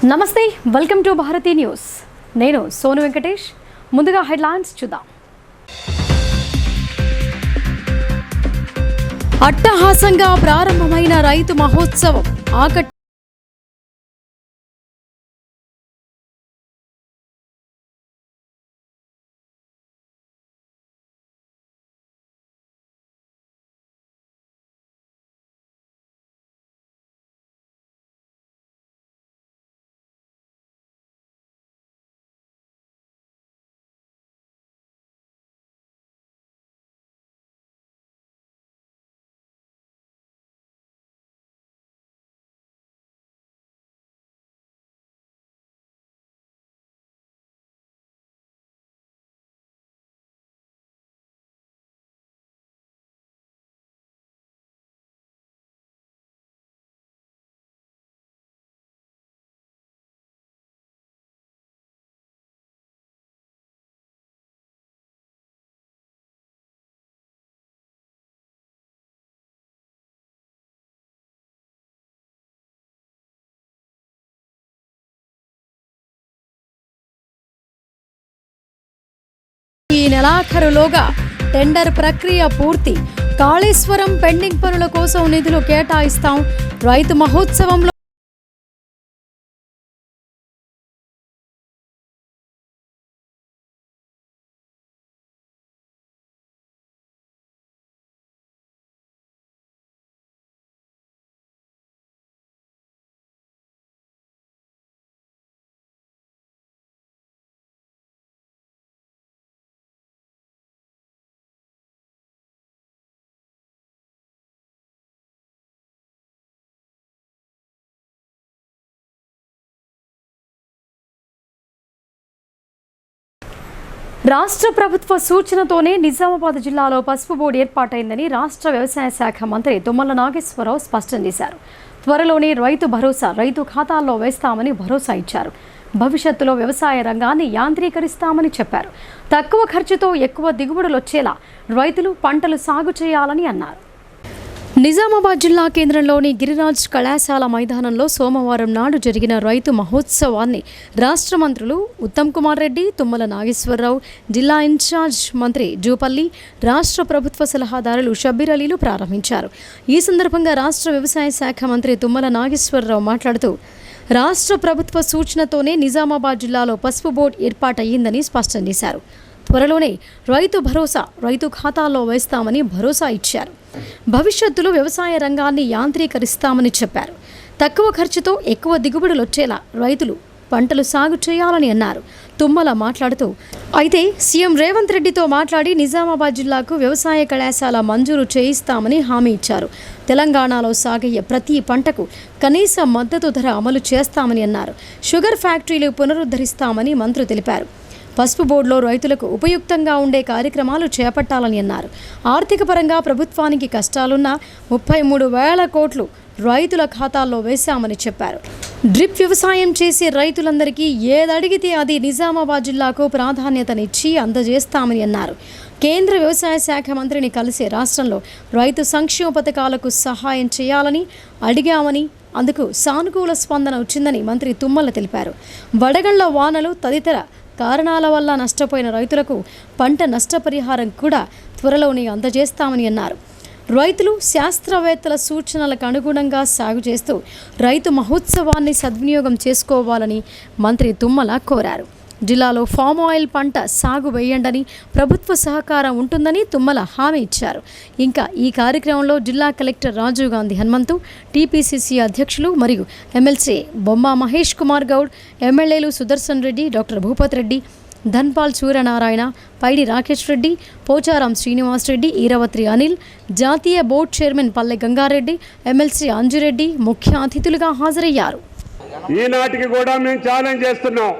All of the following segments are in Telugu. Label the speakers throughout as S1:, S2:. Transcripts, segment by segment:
S1: నమస్తే, వెల్కమ్ టు భారతీ న్యూస్. నేను సోను వెంకటేష్. ముందుగా హెడ్లైన్స్ చూద్దాం. అట్టహాసంగా ప్రారంభమైన రైతు మహోత్సవం ఈ నెలాఖరులోగా టెండర్ ప్రక్రియ పూర్తి. కాళేశ్వరం పెండింగ్ పనుల కోసం నిధులు కేటాయిస్తాం. రైతు మహోత్సవంలో రాష్ట్ర ప్రభుత్వ సూచనతోనే నిజామాబాద్ జిల్లాలో పసుపు బోర్డు ఏర్పాటైందని రాష్ట్ర వ్యవసాయ శాఖ మంత్రి తుమ్మల నాగేశ్వరరావు స్పష్టం చేశారు. త్వరలోనే రైతు భరోసా రైతు ఖాతాల్లో వేస్తామని భరోసా ఇచ్చారు. భవిష్యత్తులో వ్యవసాయ రంగాన్ని యాంత్రీకరిస్తామని చెప్పారు. తక్కువ ఖర్చుతో ఎక్కువ దిగుబడులు వచ్చేలా రైతులు పంటలు సాగు చేయాలని అన్నారు. నిజామాబాద్ జిల్లా కేంద్రంలోని గిరిరాజ్ కళాశాల మైదానంలో సోమవారం నాడు జరిగిన రైతు మహోత్సవాన్ని రాష్ట్ర మంత్రులు ఉత్తమ్ కుమార్ రెడ్డి, తుమ్మల నాగేశ్వరరావు, జిల్లా ఇన్ఛార్జ్ మంత్రి జూపల్లి, రాష్ట్ర ప్రభుత్వ సలహాదారులు షబ్బీర్ అలీలు ప్రారంభించారు. ఈ సందర్భంగా రాష్ట్ర వ్యవసాయ శాఖ మంత్రి తుమ్మల నాగేశ్వరరావు మాట్లాడుతూ, రాష్ట్ర ప్రభుత్వ సూచనతోనే నిజామాబాద్ జిల్లాలో పసుపు బోర్డు ఏర్పాటయ్యిందని స్పష్టం చేశారు. త్వరలోనే రైతు భరోసా రైతు ఖాతాల్లో వేస్తామని భరోసా ఇచ్చారు. భవిష్యత్తులో వ్యవసాయ రంగాన్ని యాంత్రీకరిస్తామని చెప్పారు. తక్కువ ఖర్చుతో ఎక్కువ దిగుబడులు వచ్చేలా రైతులు పంటలు సాగు చేయాలని అన్నారు. తుమ్మల మాట్లాడుతూ, అయితే సీఎం రేవంత్ రెడ్డితో మాట్లాడి నిజామాబాద్ జిల్లాకు వ్యవసాయ కళాశాల మంజూరు చేయిస్తామని హామీ ఇచ్చారు. తెలంగాణలో సాగయ్యే ప్రతి పంటకు కనీస మద్దతు ధర అమలు చేస్తామని అన్నారు. షుగర్ ఫ్యాక్టరీలు పునరుద్ధరిస్తామని మంత్రి తెలిపారు. పసుపు బోర్డులో రైతులకు ఉపయుక్తంగా ఉండే కార్యక్రమాలు చేపట్టాలని అన్నారు. ఆర్థిక పరంగా ప్రభుత్వానికి కష్టాలున్నా 33,000 కోట్లు రైతుల ఖాతాల్లో వేశామని చెప్పారు. డ్రిప్ వ్యవసాయం చేసే రైతులందరికీ ఏదడిగితే అది నిజామాబాద్ జిల్లాకు ప్రాధాన్యతనిచ్చి అందజేస్తామని అన్నారు. కేంద్ర వ్యవసాయ శాఖ మంత్రిని కలిసి రాష్ట్రంలో రైతు సంక్షేమ పథకాలకు సహాయం చేయాలని అడిగామని, అందుకు సానుకూల స్పందన వచ్చిందని మంత్రి తుమ్మల తెలిపారు. వడగళ్ల వానలు తదితర కారణాల వల్ల నష్టపోయిన రైతులకు పంట నష్టపరిహారం కూడా త్వరలోనే అందజేస్తామని అన్నారు. రైతులు శాస్త్రవేత్తల సూచనలకు అనుగుణంగా సాగు చేస్తూ రైతు మహోత్సవాన్ని సద్వినియోగం చేసుకోవాలని మంత్రి తుమ్మల కోరారు. జిల్లాలో ఫామ్ ఆయిల్ పంట సాగు వేయండని, ప్రభుత్వ సహకారం ఉంటుందని తుమ్మల హామీ ఇచ్చారు. ఇంకా ఈ కార్యక్రమంలో జిల్లా కలెక్టర్ రాజీవ్ గాంధీ హనుమంతు, టీపీసీసీ అధ్యక్షులు మరియు ఎమ్మెల్సీ బొమ్మ మహేష్ కుమార్ గౌడ్, ఎమ్మెల్యేలు సుదర్శన్ రెడ్డి, డాక్టర్ భూపత్ రెడ్డి, ధన్పాల్ సూర్యనారాయణ, పైడి రాకేష్ రెడ్డి, పోచారం శ్రీనివాస్ రెడ్డి, ఈరవత్రి అనిల్, జాతీయ బోర్డు చైర్మన్ పల్లె గంగారెడ్డి, ఎమ్మెల్సీ అంజిరెడ్డి ముఖ్య అతిథులుగా హాజరయ్యారు.
S2: ఈనాటికి కూడా మేము ఛాలెంజ్ చేస్తున్నాం.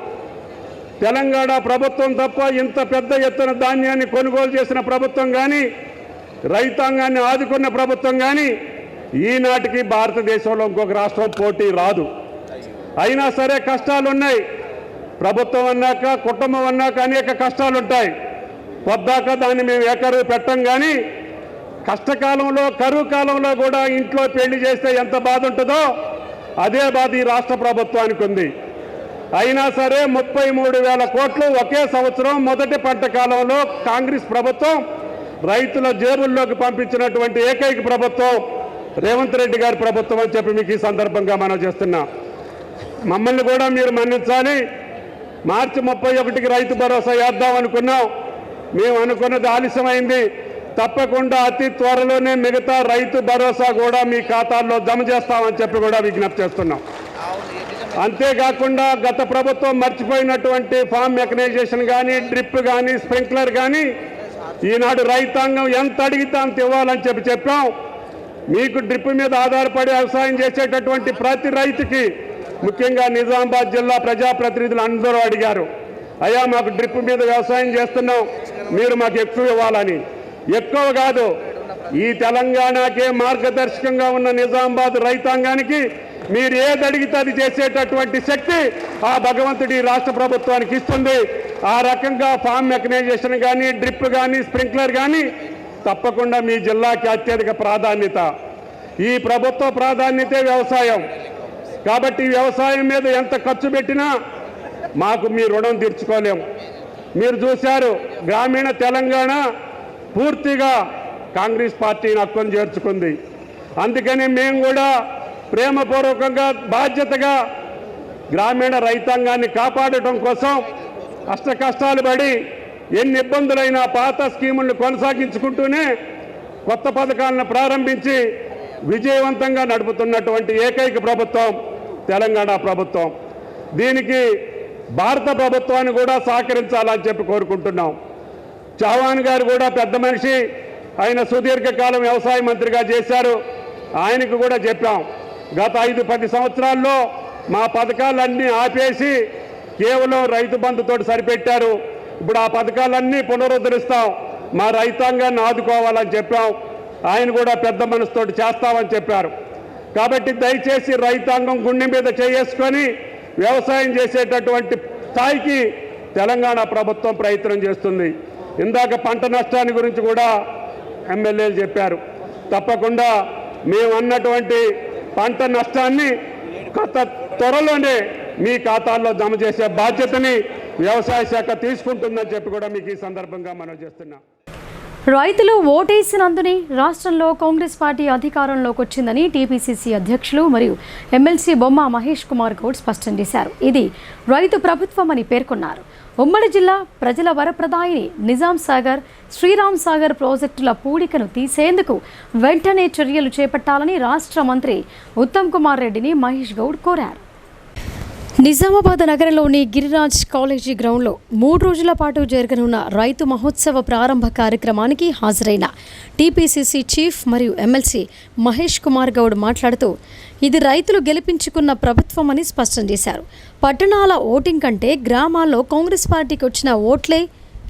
S2: తెలంగాణ ప్రభుత్వం తప్ప ఇంత పెద్ద ఎత్తున ధాన్యాన్ని కొనుగోలు చేసిన ప్రభుత్వం కానీ, రైతాంగాన్ని ఆదుకున్న ప్రభుత్వం కానీ ఈనాటికి భారతదేశంలో ఇంకొక రాష్ట్రం పోటీ రాదు. అయినా సరే కష్టాలున్నాయి. ప్రభుత్వం అన్నాక, కుటుంబం అన్నాక అనేక కష్టాలుంటాయి. పొద్దాక దాన్ని మేము ఎకరు పెట్టం. కానీ కష్టకాలంలో, కరువు కాలంలో కూడా ఇంట్లో పెళ్లి చేస్తే ఎంత బాధ ఉంటుందో అదే బాధ ఈ రాష్ట్ర ప్రభుత్వానికి ఉంది. అయినా సరే 33,000 కోట్లు ఒకే సంవత్సరం మొదటి పంట కాలంలో కాంగ్రెస్ ప్రభుత్వం రైతుల జేబుల్లోకి పంపించినటువంటి ఏకైక ప్రభుత్వం రేవంత్ రెడ్డి గారి ప్రభుత్వం అని చెప్పి మీకు ఈ సందర్భంగా మనం చేస్తున్నాం. మమ్మల్ని కూడా మీరు మన్నించాలి. మార్చి 31కి రైతు భరోసా వేద్దాం అనుకున్నాం. మేము అనుకున్నది ఆలస్యమైంది. తప్పకుండా అతి త్వరలోనే మిగతా రైతు భరోసా కూడా మీ ఖాతాల్లో జమ చేస్తామని చెప్పి కూడా విజ్ఞప్తి చేస్తున్నాం. అంతేకాకుండా గత ప్రభుత్వం మర్చిపోయినటువంటి ఫామ్ మెకనైజేషన్ కానీ, డ్రిప్ కానీ, స్ప్రింక్లర్ కానీ ఈనాడు రైతాంగం ఎంత అడిగితే అంత ఇవ్వాలని చెప్పాం. మీకు డ్రిప్ మీద ఆధారపడి వ్యవసాయం చేసేటటువంటి ప్రతి రైతుకి, ముఖ్యంగా నిజామాబాద్ జిల్లా ప్రజాప్రతినిధులు అందరూ అడిగారు, అయ్యా మాకు డ్రిప్ మీద వ్యవసాయం చేస్తున్నాం, మీరు మాకు ఎక్కువ ఇవ్వాలని. ఎక్కువ కాదు, ఈ తెలంగాణకే మార్గదర్శకంగా ఉన్న నిజామాబాద్ రైతాంగానికి మీరు ఏది అడిగితే అది చేసేటటువంటి శక్తి ఆ భగవంతుడి రాష్ట్ర ప్రభుత్వానికి ఇస్తుంది. ఆ రకంగా ఫామ్ మెకనైజేషన్ కానీ, డ్రిప్ కానీ, స్ప్రింక్లర్ కానీ తప్పకుండా మీ జిల్లాకి అత్యధిక ప్రాధాన్యత. ఈ ప్రభుత్వ ప్రాధాన్యతే వ్యవసాయం. కాబట్టి వ్యవసాయం మీద ఎంత ఖర్చు పెట్టినా మాకు మీ రుణం తీర్చుకోలేం. మీరు చూశారు, గ్రామీణ తెలంగాణ పూర్తిగా కాంగ్రెస్ పార్టీని హక్కును చేర్చుకుంది. అందుకని మేము కూడా ప్రేమపూర్వకంగా, బాధ్యతగా గ్రామీణ రైతాంగాన్ని కాపాడటం కోసం అష్ట కష్టాలు పడి ఎన్ని ఇబ్బందులైనా పాత స్కీములను కొనసాగించుకుంటూనే కొత్త పథకాలను ప్రారంభించి విజయవంతంగా నడుపుతున్నటువంటి ఏకైక ప్రభుత్వం తెలంగాణ ప్రభుత్వం. దీనికి భారత ప్రభుత్వాన్ని కూడా సహకరించాలని చెప్పి కోరుకుంటున్నాం. చౌహాన్ గారు కూడా పెద్ద మనిషి, ఆయన సుదీర్ఘకాలం వ్యవసాయ మంత్రిగా చేశారు. ఆయనకు కూడా చెప్పాం, గత 5-10 సంవత్సరాల్లో మా పథకాలన్నీ ఆపేసి కేవలం రైతు బంధుతోటి సరిపెట్టారు. ఇప్పుడు ఆ పథకాలన్నీ పునరుద్ధరిస్తాం, మా రైతాంగాన్ని ఆదుకోవాలని చెప్పాం. ఆయన కూడా పెద్ద మనసుతోటి చేస్తామని చెప్పారు. కాబట్టి దయచేసి రైతాంగం గుండె మీద చేసుకొని వ్యవసాయం చేసేటటువంటి స్థాయికి తెలంగాణ ప్రభుత్వం ప్రయత్నం చేస్తుంది. ఇందాక పంట నష్టాన్ని గురించి కూడా ఎమ్మెల్యేలు చెప్పారు. తప్పకుండా మేము అన్నటువంటి పంట నష్టాన్ని గత త్వరలోనే మీ ఖాతాల్లో జమ చేసే బాధ్యతని వ్యవసాయ శాఖ తీసుకుంటుందని చెప్పి కూడా మీకు ఈ సందర్భంగా మనం చేస్తున్నాం.
S1: రైతులు ఓటేసినందునే రాష్ట్రంలో కాంగ్రెస్ పార్టీ అధికారంలోకి వచ్చిందని టీపీసీసీ అధ్యక్షులు మరియు ఎమ్మెల్సీ బొమ్మ మహేష్ కుమార్ గౌడ్ స్పష్టం చేశారు. ఇది రైతు ప్రభుత్వమని పేర్కొన్నారు. ఉమ్మడి జిల్లా ప్రజల వరప్రదాయిని నిజాం సాగర్, శ్రీరామ్ సాగర్ ప్రాజెక్టుల పూడికను తీసేందుకు వెంటనే చర్యలు చేపట్టాలని రాష్ట్ర మంత్రి ఉత్తమ్ కుమార్ రెడ్డిని మహేష్ గౌడ్ కోరారు. నిజామాబాద్ నగరంలోని గిరిరాజ్ కాలేజీ గ్రౌండ్లో 3 రోజుల పాటు జరగనున్న రైతు మహోత్సవ ప్రారంభ కార్యక్రమానికి హాజరైన టీపీసీసీ చీఫ్ మరియు ఎమ్మెల్సీ మహేష్ కుమార్ గౌడ్ మాట్లాడుతూ, ఇది రైతులు గెలిపించుకున్న ప్రభుత్వమని స్పష్టం చేశారు. పట్టణాల ఓటింగ్ కంటే గ్రామాల్లో కాంగ్రెస్ పార్టీకి వచ్చిన ఓట్లే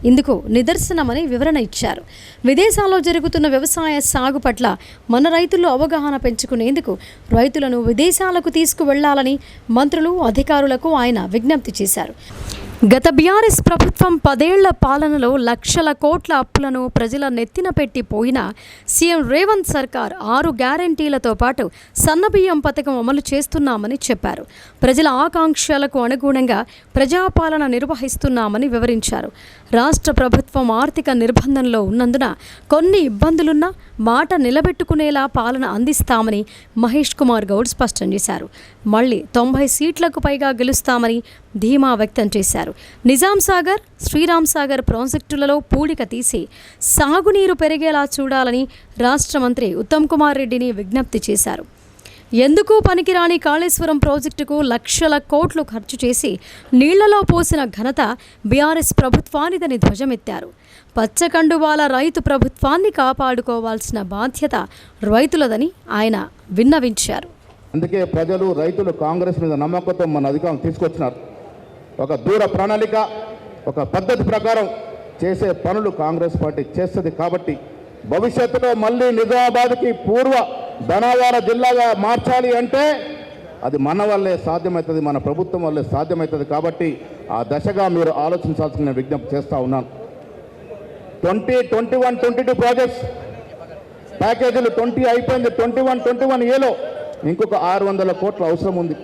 S1: ఇందుకు నిదర్శనమని వివరణ ఇచ్చారు. విదేశాల్లో జరుగుతున్న వ్యవసాయ సాగు పట్ల మన రైతుల్లో అవగాహన పెంచుకునేందుకు రైతులను విదేశాలకు తీసుకువెళ్లాలని మంత్రులు, అధికారులకు ఆయన విజ్ఞప్తి చేశారు. గత బీఆర్ఎస్ ప్రభుత్వం 10 ఏళ్ల పాలనలో లక్షల కోట్ల అప్పులను ప్రజల నెత్తిన పెట్టి పోయినా సీఎం రేవంత్ సర్కార్ 6 గ్యారంటీలతో పాటు సన్నబియ్యం పథకం అమలు చేస్తున్నామని చెప్పారు. ప్రజల ఆకాంక్షలకు అనుగుణంగా ప్రజాపాలన నిర్వహిస్తున్నామని వివరించారు. రాష్ట్ర ప్రభుత్వం ఆర్థిక నిర్బంధంలో ఉన్నందున కొన్ని ఇబ్బందులున్నా మాట నిలబెట్టుకునేలా పాలన అందిస్తామని మహేష్ కుమార్ గౌడ్ స్పష్టం చేశారు. మళ్లీ 90 సీట్లకు పైగా గెలుస్తామని ధీమా వ్యక్తం చేశారు. నిజాం సాగర్, శ్రీరామ్ సాగర్ ప్రాజెక్టులలో పూడిక తీసి సాగునీరు పెరిగేలా చూడాలని రాష్ట్ర మంత్రి ఉత్తమ్ కుమార్ రెడ్డిని విజ్ఞప్తి చేశారు. ఎందుకు పనికిరాని కాళేశ్వరం ప్రాజెక్టుకు లక్షల కోట్లు ఖర్చు చేసి నీళ్లలో పోసిన ఘనత బీఆర్ఎస్ ప్రభుత్వానిదని ధ్వజమెత్తారు. పచ్చకండువాల రైతు ప్రభుత్వాన్ని కాపాడుకోవాల్సిన బాధ్యత రైతులదని ఆయన విన్నవించారు.
S3: అందుకే ప్రజలు, రైతులు కాంగ్రెస్ మీద నమ్మకంతో మన అధికారం తీసుకొచ్చినారు. ఒక దూర ప్రణాళిక, ఒక పద్ధతి ప్రకారం చేసే పనులు కాంగ్రెస్ పార్టీ చేస్తుంది. కాబట్టి భవిష్యత్తులో మళ్ళీ నిజామాబాద్కి పూర్వ ధనావార జిల్లాగా మార్చాలి అంటే అది మన వల్లే సాధ్యమవుతుంది, మన ప్రభుత్వం వల్లే సాధ్యమవుతుంది. కాబట్టి ఆ దశగా మీరు ఆలోచించాల్సిన విజ్ఞప్తి చేస్తూ ఉన్నాను. 2021-22 ప్రాజెక్ట్స్ ప్యాకేజీలు 20 అయిపోయింది. 21-21 ఏలో ఇంకొక 600 కోట్ల అవసరం ఉంది.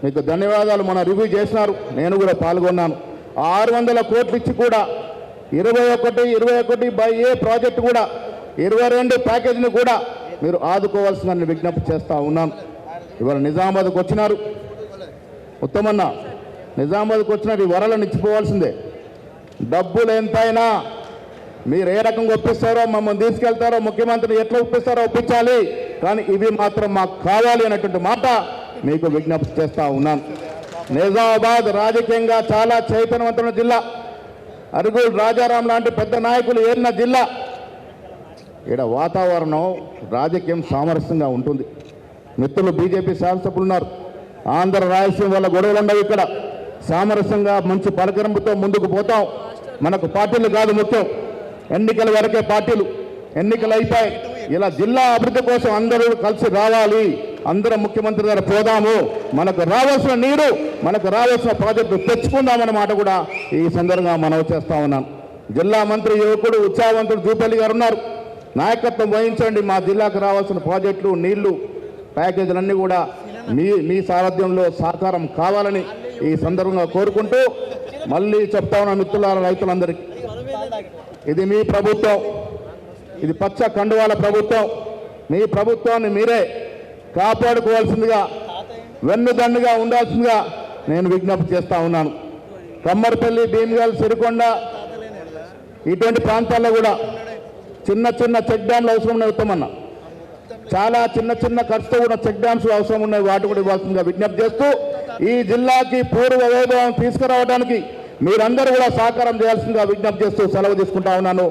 S3: మీకు ధన్యవాదాలు. మన రివ్యూ చేసినారు, నేను కూడా పాల్గొన్నాను. 600 కోట్లు ఇచ్చి కూడా 21/A ప్రాజెక్టు కూడా 22 ప్యాకేజీని కూడా మీరు ఆదుకోవాల్సిందని విజ్ఞప్తి చేస్తూ ఉన్నాను. ఇవాళ నిజామాబాద్కు వచ్చినారు ఉత్తమన్న, నిజామాబాద్కు వచ్చినారు. ఈ వరలను ఇచ్చిపోవాల్సిందే. డబ్బులు ఎంతైనా మీరు ఏ రకంగా ఒప్పిస్తారో, మమ్మల్ని తీసుకెళ్తారో, ముఖ్యమంత్రిని ఎట్లా ఒప్పిస్తారో ఒప్పించాలి, కానీ ఇవి మాత్రం మాకు కావాలి అనేటువంటి మాట మీకు విజ్ఞప్తి చేస్తూ ఉన్నాను. నిజామాబాద్ రాజకీయంగా చాలా చైతన్యవంతమైన జిల్లా. అరుగులు రాజారాం లాంటి పెద్ద నాయకులు ఏరిన జిల్లా. ఇక్కడ వాతావరణం రాజకీయం సామరస్యంగా ఉంటుంది. మిత్రులు బీజేపీ శాసనసభ్యులు ఉన్నారు. ఆంధ్ర రాయలసీమ వల్ల గొడవలు ఉండవు. ఇక్కడ సామరస్యంగా మంచి పలకరింపుతో ముందుకు పోతాం. మనకు పార్టీలు కాదు ముఖ్యం, ఎన్నికల వరకే పార్టీలు. ఎన్నికలు అయిపోయి ఇలా జిల్లా అభివృద్ధి కోసం అందరూ కలిసి రావాలి. అందరం ముఖ్యమంత్రి గారు పోదాము, మనకు రావాల్సిన నీరు, మనకు రావాల్సిన ప్రాజెక్టు తెచ్చుకుందామన్నమాట కూడా ఈ సందర్భంగా మనవి చేస్తా ఉన్నాను. జిల్లా మంత్రి యువకుడు ఉత్సాహవంతుడు జూపల్లి గారు ఉన్నారు. నాయకత్వం వహించండి. మా జిల్లాకు రావాల్సిన ప్రాజెక్టులు, నీళ్లు, ప్యాకేజీలన్నీ కూడా మీ సారథ్యంలో సాకారం కావాలని ఈ సందర్భంగా కోరుకుంటూ మళ్ళీ చెప్తా ఉన్న మిత్రులారా, రైతులందరికీ ఇది మీ ప్రభుత్వం, ఇది పచ్చ కండువాల ప్రభుత్వం. మీ ప్రభుత్వాన్ని మీరే కాపాడుకోవాల్సిందిగా, వెన్నుదన్నుగా ఉండాల్సిందిగా నేను విజ్ఞప్తి చేస్తూ ఉన్నాను. కమ్మర్పల్లి, భీమగల్, సిరికొండ ఇటువంటి ప్రాంతాల్లో కూడా చిన్న చిన్న చెక్ డ్యామ్లు అవసరం ఉన్నాయి ఉత్తమన్న. చాలా చిన్న ఖర్చుతో కూడా చెక్ డ్యామ్స్ అవసరం ఉన్నాయి, వాటి కూడా ఇవ్వాల్సిందిగా విజ్ఞప్తి చేస్తూ ఈ జిల్లాకి పూర్వ వైభవం తీసుకురావడానికి మీరందరూ కూడా సహకారం చేయాల్సిందిగా విజ్ఞప్తి చేస్తూ సెలవు తీసుకుంటా ఉన్నాను.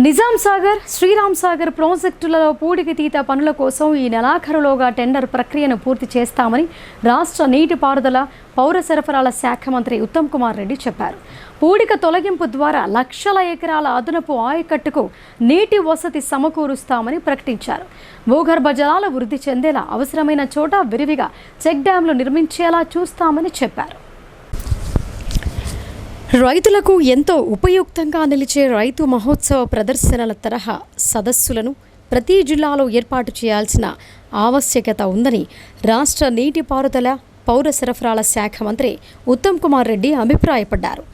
S1: నిజాం సాగర్, శ్రీరామ్ సాగర్ ప్రాజెక్టులలో పూడికతీత పనుల కోసం ఈ నెలాఖరులోగా టెండర్ ప్రక్రియను పూర్తి చేస్తామని రాష్ట్ర నీటిపారుదల, పౌర సరఫరాల శాఖ మంత్రి ఉత్తమ్ కుమార్ రెడ్డి చెప్పారు. పూడిక తొలగింపు ద్వారా లక్షల ఎకరాల అదనపు ఆయకట్టుకు నీటి వసతి సమకూరుస్తామని ప్రకటించారు. భూగర్భ జలాలు వృద్ధి చెందేలా అవసరమైన చోట విరివిగా చెక్ డ్యాంలు నిర్మించేలా చూస్తామని చెప్పారు. రైతులకు ఎంతో ఉపయుక్తంగా నిలిచే రైతు మహోత్సవ ప్రదర్శనల తరహా సదస్సులను ప్రతి జిల్లాలో ఏర్పాటు చేయాల్సిన ఆవశ్యకత ఉందని రాష్ట్ర నీటిపారుదల, పౌర సరఫరాల శాఖ మంత్రి ఉత్తమ్ కుమార్ రెడ్డి అభిప్రాయపడ్డారు.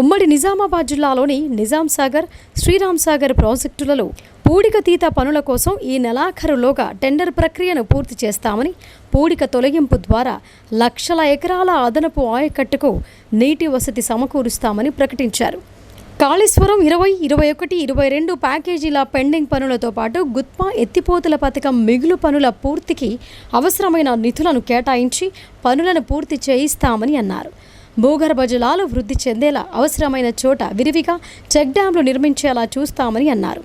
S1: ఉమ్మడి నిజామాబాద్ జిల్లాలోని నిజాం సాగర్, శ్రీరామ్ సాగర్ ప్రాజెక్టులలో పూడికతీత పనుల కోసం ఈ నెలాఖరులోగా టెండర్ ప్రక్రియను పూర్తి చేస్తామని, పూడిక తొలగింపు ద్వారా లక్షల ఎకరాల అదనపు ఆయకట్టుకు నీటి వసతి సమకూరుస్తామని ప్రకటించారు. కాళేశ్వరం 20, 21, 22 ప్యాకేజీల పెండింగ్ పనులతో పాటు గుత్పా ఎత్తిపోతల పథకం మిగులు పనుల పూర్తికి అవసరమైన నిధులను కేటాయించి పనులను పూర్తి చేయిస్తామని అన్నారు. భూగర్భ జలాలు వృద్ధి చెందేలా అవసరమైన చోట విరివిగా చెక్ డ్యాంలు నిర్మించేలా చూస్తామని అన్నారు.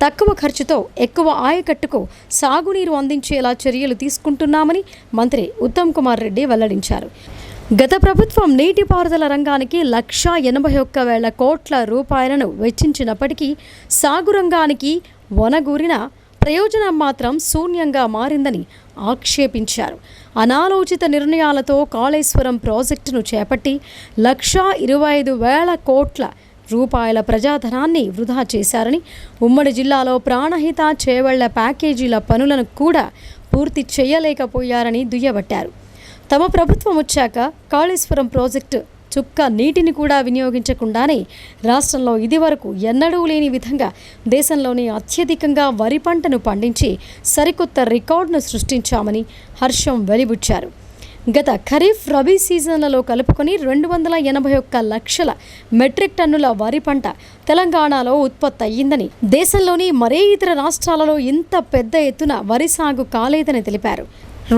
S1: తక్కువ ఖర్చుతో ఎక్కువ ఆయకట్టుకు సాగునీరు అందించేలా చర్యలు తీసుకుంటున్నామని మంత్రి ఉత్తమ్ కుమార్ రెడ్డి వెల్లడించారు. గత ప్రభుత్వం నీటిపారుదల రంగానికి 181,000 కోట్ల రూపాయలను వెచ్చించినప్పటికీ సాగు రంగానికి వనగూరిన ప్రయోజనం మాత్రం శూన్యంగా మారిందని ఆక్షేపించారు. అనాలోచిత నిర్ణయాలతో కాళేశ్వరం ప్రాజెక్టును చేపట్టి 125,000 కోట్ల రూపాయల ప్రజాధనాన్ని వృధా చేశారని, ఉమ్మడి జిల్లాలో ప్రాణహిత, చేవళ్ల ప్యాకేజీల పనులను కూడా పూర్తి చేయలేకపోయారని దుయ్యబట్టారు. తమ ప్రభుత్వం వచ్చాక కాళేశ్వరం ప్రాజెక్టు చుక్క నీటిని కూడా వినియోగించకుండానే రాష్ట్రంలో ఇదివరకు ఎన్నడూ లేని విధంగా దేశంలోనే అత్యధికంగా వరి పంటను పండించి సరికొత్త రికార్డును సృష్టించామని హర్షం వెలిబుచ్చారు. గత ఖరీఫ్, రబీ సీజన్లలో కలుపుకొని 281 లక్షల మెట్రిక్ టన్నుల వరి పంట తెలంగాణలో ఉత్పత్తి అయ్యిందని, దేశంలోని మరే ఇతర రాష్ట్రాలలో ఇంత పెద్ద ఎత్తున వరి సాగు కాలేదని తెలిపారు.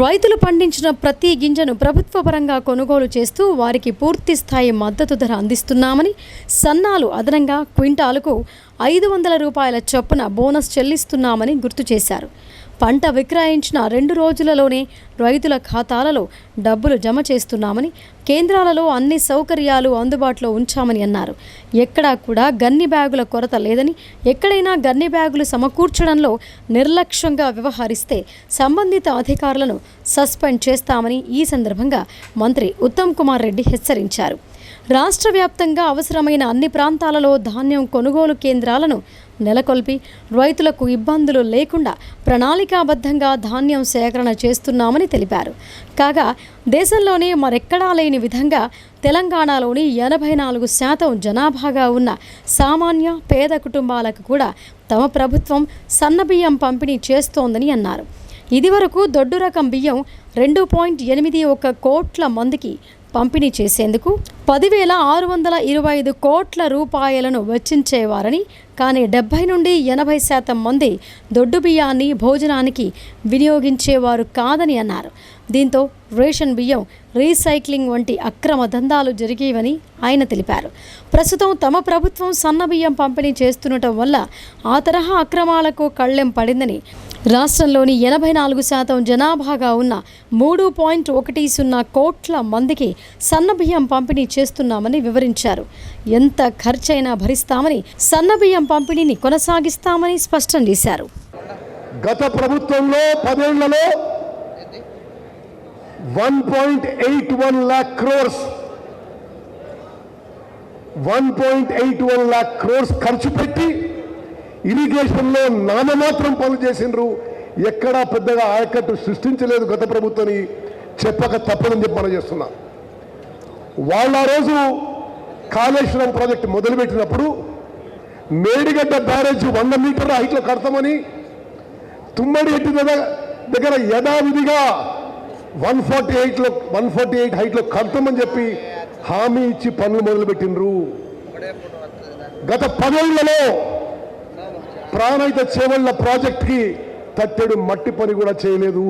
S1: రైతులు పండించిన ప్రతి గింజను ప్రభుత్వ పరంగా కొనుగోలు చేస్తూ వారికి పూర్తి స్థాయి మద్దతు ధర అందిస్తున్నామని, సన్నాలు అదనంగా క్వింటాలుకు 500 రూపాయల చొప్పున బోనస్ చెల్లిస్తున్నామని గుర్తు చేశారు. పంట విక్రయించిన 2 రోజులలోనే రైతుల ఖాతాలలో డబ్బులు జమ చేస్తున్నామని, కేంద్రాలలో అన్ని సౌకర్యాలు అందుబాటులో ఉంచామని అన్నారు. ఎక్కడా కూడా గన్ని బ్యాగుల కొరత లేదని, ఎక్కడైనా గన్ని బ్యాగులు సమకూర్చడంలో నిర్లక్ష్యంగా వ్యవహరిస్తే సంబంధిత అధికారులను సస్పెండ్ చేస్తామని ఈ సందర్భంగా మంత్రి ఉత్తమ్ కుమార్ రెడ్డి హెచ్చరించారు. రాష్ట్ర వ్యాప్తంగా అవసరమైన అన్ని ప్రాంతాలలో ధాన్యం కొనుగోలు కేంద్రాలను నెలకొల్పి రైతులకు ఇబ్బందులు లేకుండా ప్రణాళికాబద్ధంగా ధాన్యం సేకరణ చేస్తున్నామని తెలిపారు. కాగా దేశంలోనే మరెక్కడా లేని విధంగా తెలంగాణలోని 84% జనాభాగా ఉన్న సామాన్య పేద కుటుంబాలకు కూడా తమ ప్రభుత్వం సన్నబియ్యం పంపిణీ చేస్తోందని అన్నారు. ఇదివరకు దొడ్డు రకం బియ్యం 2.81 కోట్ల మందికి పంపిణీ చేసేందుకు 10,625 కోట్ల రూపాయలను వెచ్చించేవారని, కానీ 70 నుండి 80% మంది దొడ్డు బియ్యాన్ని భోజనానికి వినియోగించేవారు కాదని అన్నారు. దీంతో రేషన్ బియ్యం రీసైక్లింగ్ వంటి అక్రమ దందాలు జరిగేవని ఆయన తెలిపారు. ప్రస్తుతం తమ ప్రభుత్వం సన్న బియ్యం పంపిణీ చేస్తుండటం వల్ల ఆ తరహా అక్రమాలకు కళ్ళెం పడిందని, రాష్ట్రంలోని 84% జనాభాగా ఉన్న 3.10 కోట్ల మందికి సన్నబియ్యం పంపిణీ చేస్తున్నామని వివరించారు. ఎంత ఖర్చైనా భరిస్తామని, సన్నబియ్యం పంపిణీని కొనసాగిస్తామని స్పష్టం చేశారు.
S4: గత ప్రభుత్వంలో 10 ఏళ్లలో 1.81 lakh crores 1.81 lakh crores ఖర్చు పెట్టి ఇరిగేషన్లో నామమాత్రం పనులు చేసిండ్రు. ఎక్కడా పెద్దగా ఆయకట్టు సృష్టించలేదు గత ప్రభుత్వాన్ని చెప్పక తప్పదని చెప్పి మనం చేస్తున్నాం. వాళ్ళ రోజు కాళేశ్వరం ప్రాజెక్టు మొదలుపెట్టినప్పుడు మేడిగడ్డ బ్యారేజ్ 100 మీటర్ల హైట్లో కడతామని, తుమ్మడి ఎట్టి దగ్గర యథావిధిగా 148 హైట్లో కడతామని చెప్పి హామీ ఇచ్చి పనులు మొదలుపెట్టిండ్రు. గత 10 ఏళ్లలో ప్రాణహిత చేవళ్ల ప్రాజెక్ట్కి తట్టెడు మట్టి పని కూడా చేయలేదు.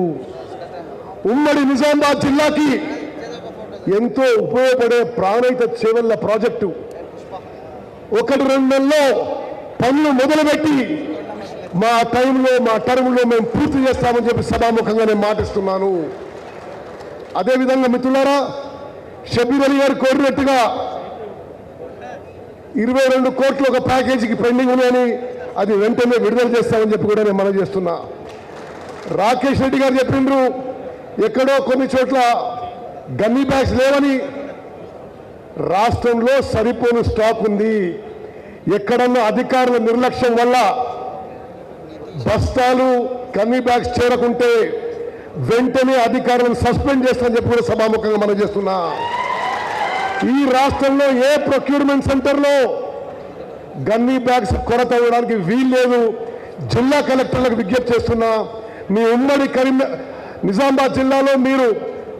S4: ఉమ్మడి నిజామాబాద్ జిల్లాకి ఎంతో ఉపయోగపడే ప్రాణహిత చేవళ్ల ప్రాజెక్టు 1-2 నెలల్లో పనులు మొదలుపెట్టి మా టర్మ్లో మేము పూర్తి చేస్తామని చెప్పి సభాముఖంగా నేను మాటిస్తున్నాను. అదేవిధంగా మిత్రులారా, షబీర్ అలీ గారు కోరినట్టుగా 22 కోట్లు ఒక ప్యాకేజీకి పెండింగ్ ఉన్నాయని అది వెంటనే విడుదల చేస్తామని చెప్పి కూడా నేను మనవి చేస్తున్నా. రాకేష్ రెడ్డి గారు చెప్పిండ్రు ఎక్కడో కొన్ని చోట్ల గన్నీ బ్యాగ్స్ లేవని. రాష్ట్రంలో సరిపోని స్టాక్ ఉంది. ఎక్కడన్నా అధికారుల నిర్లక్ష్యం వల్ల బస్తాలు గన్నీ బ్యాగ్స్ చేరకుంటే వెంటనే అధికారులను సస్పెండ్ చేస్తామని చెప్పి కూడా సభాముఖంగా మనం చేస్తున్నా. ఈ రాష్ట్రంలో ఏ ప్రొక్యూర్మెంట్ సెంటర్లో గన్నీ బ్యాగ్స్ కొరత ఇవ్వడానికి వీలు లేదు. జిల్లా కలెక్టర్లకు విజ్ఞప్తి చేస్తున్నా, మీ ఉమ్మడి నిజామాబాద్ జిల్లాలో మీరు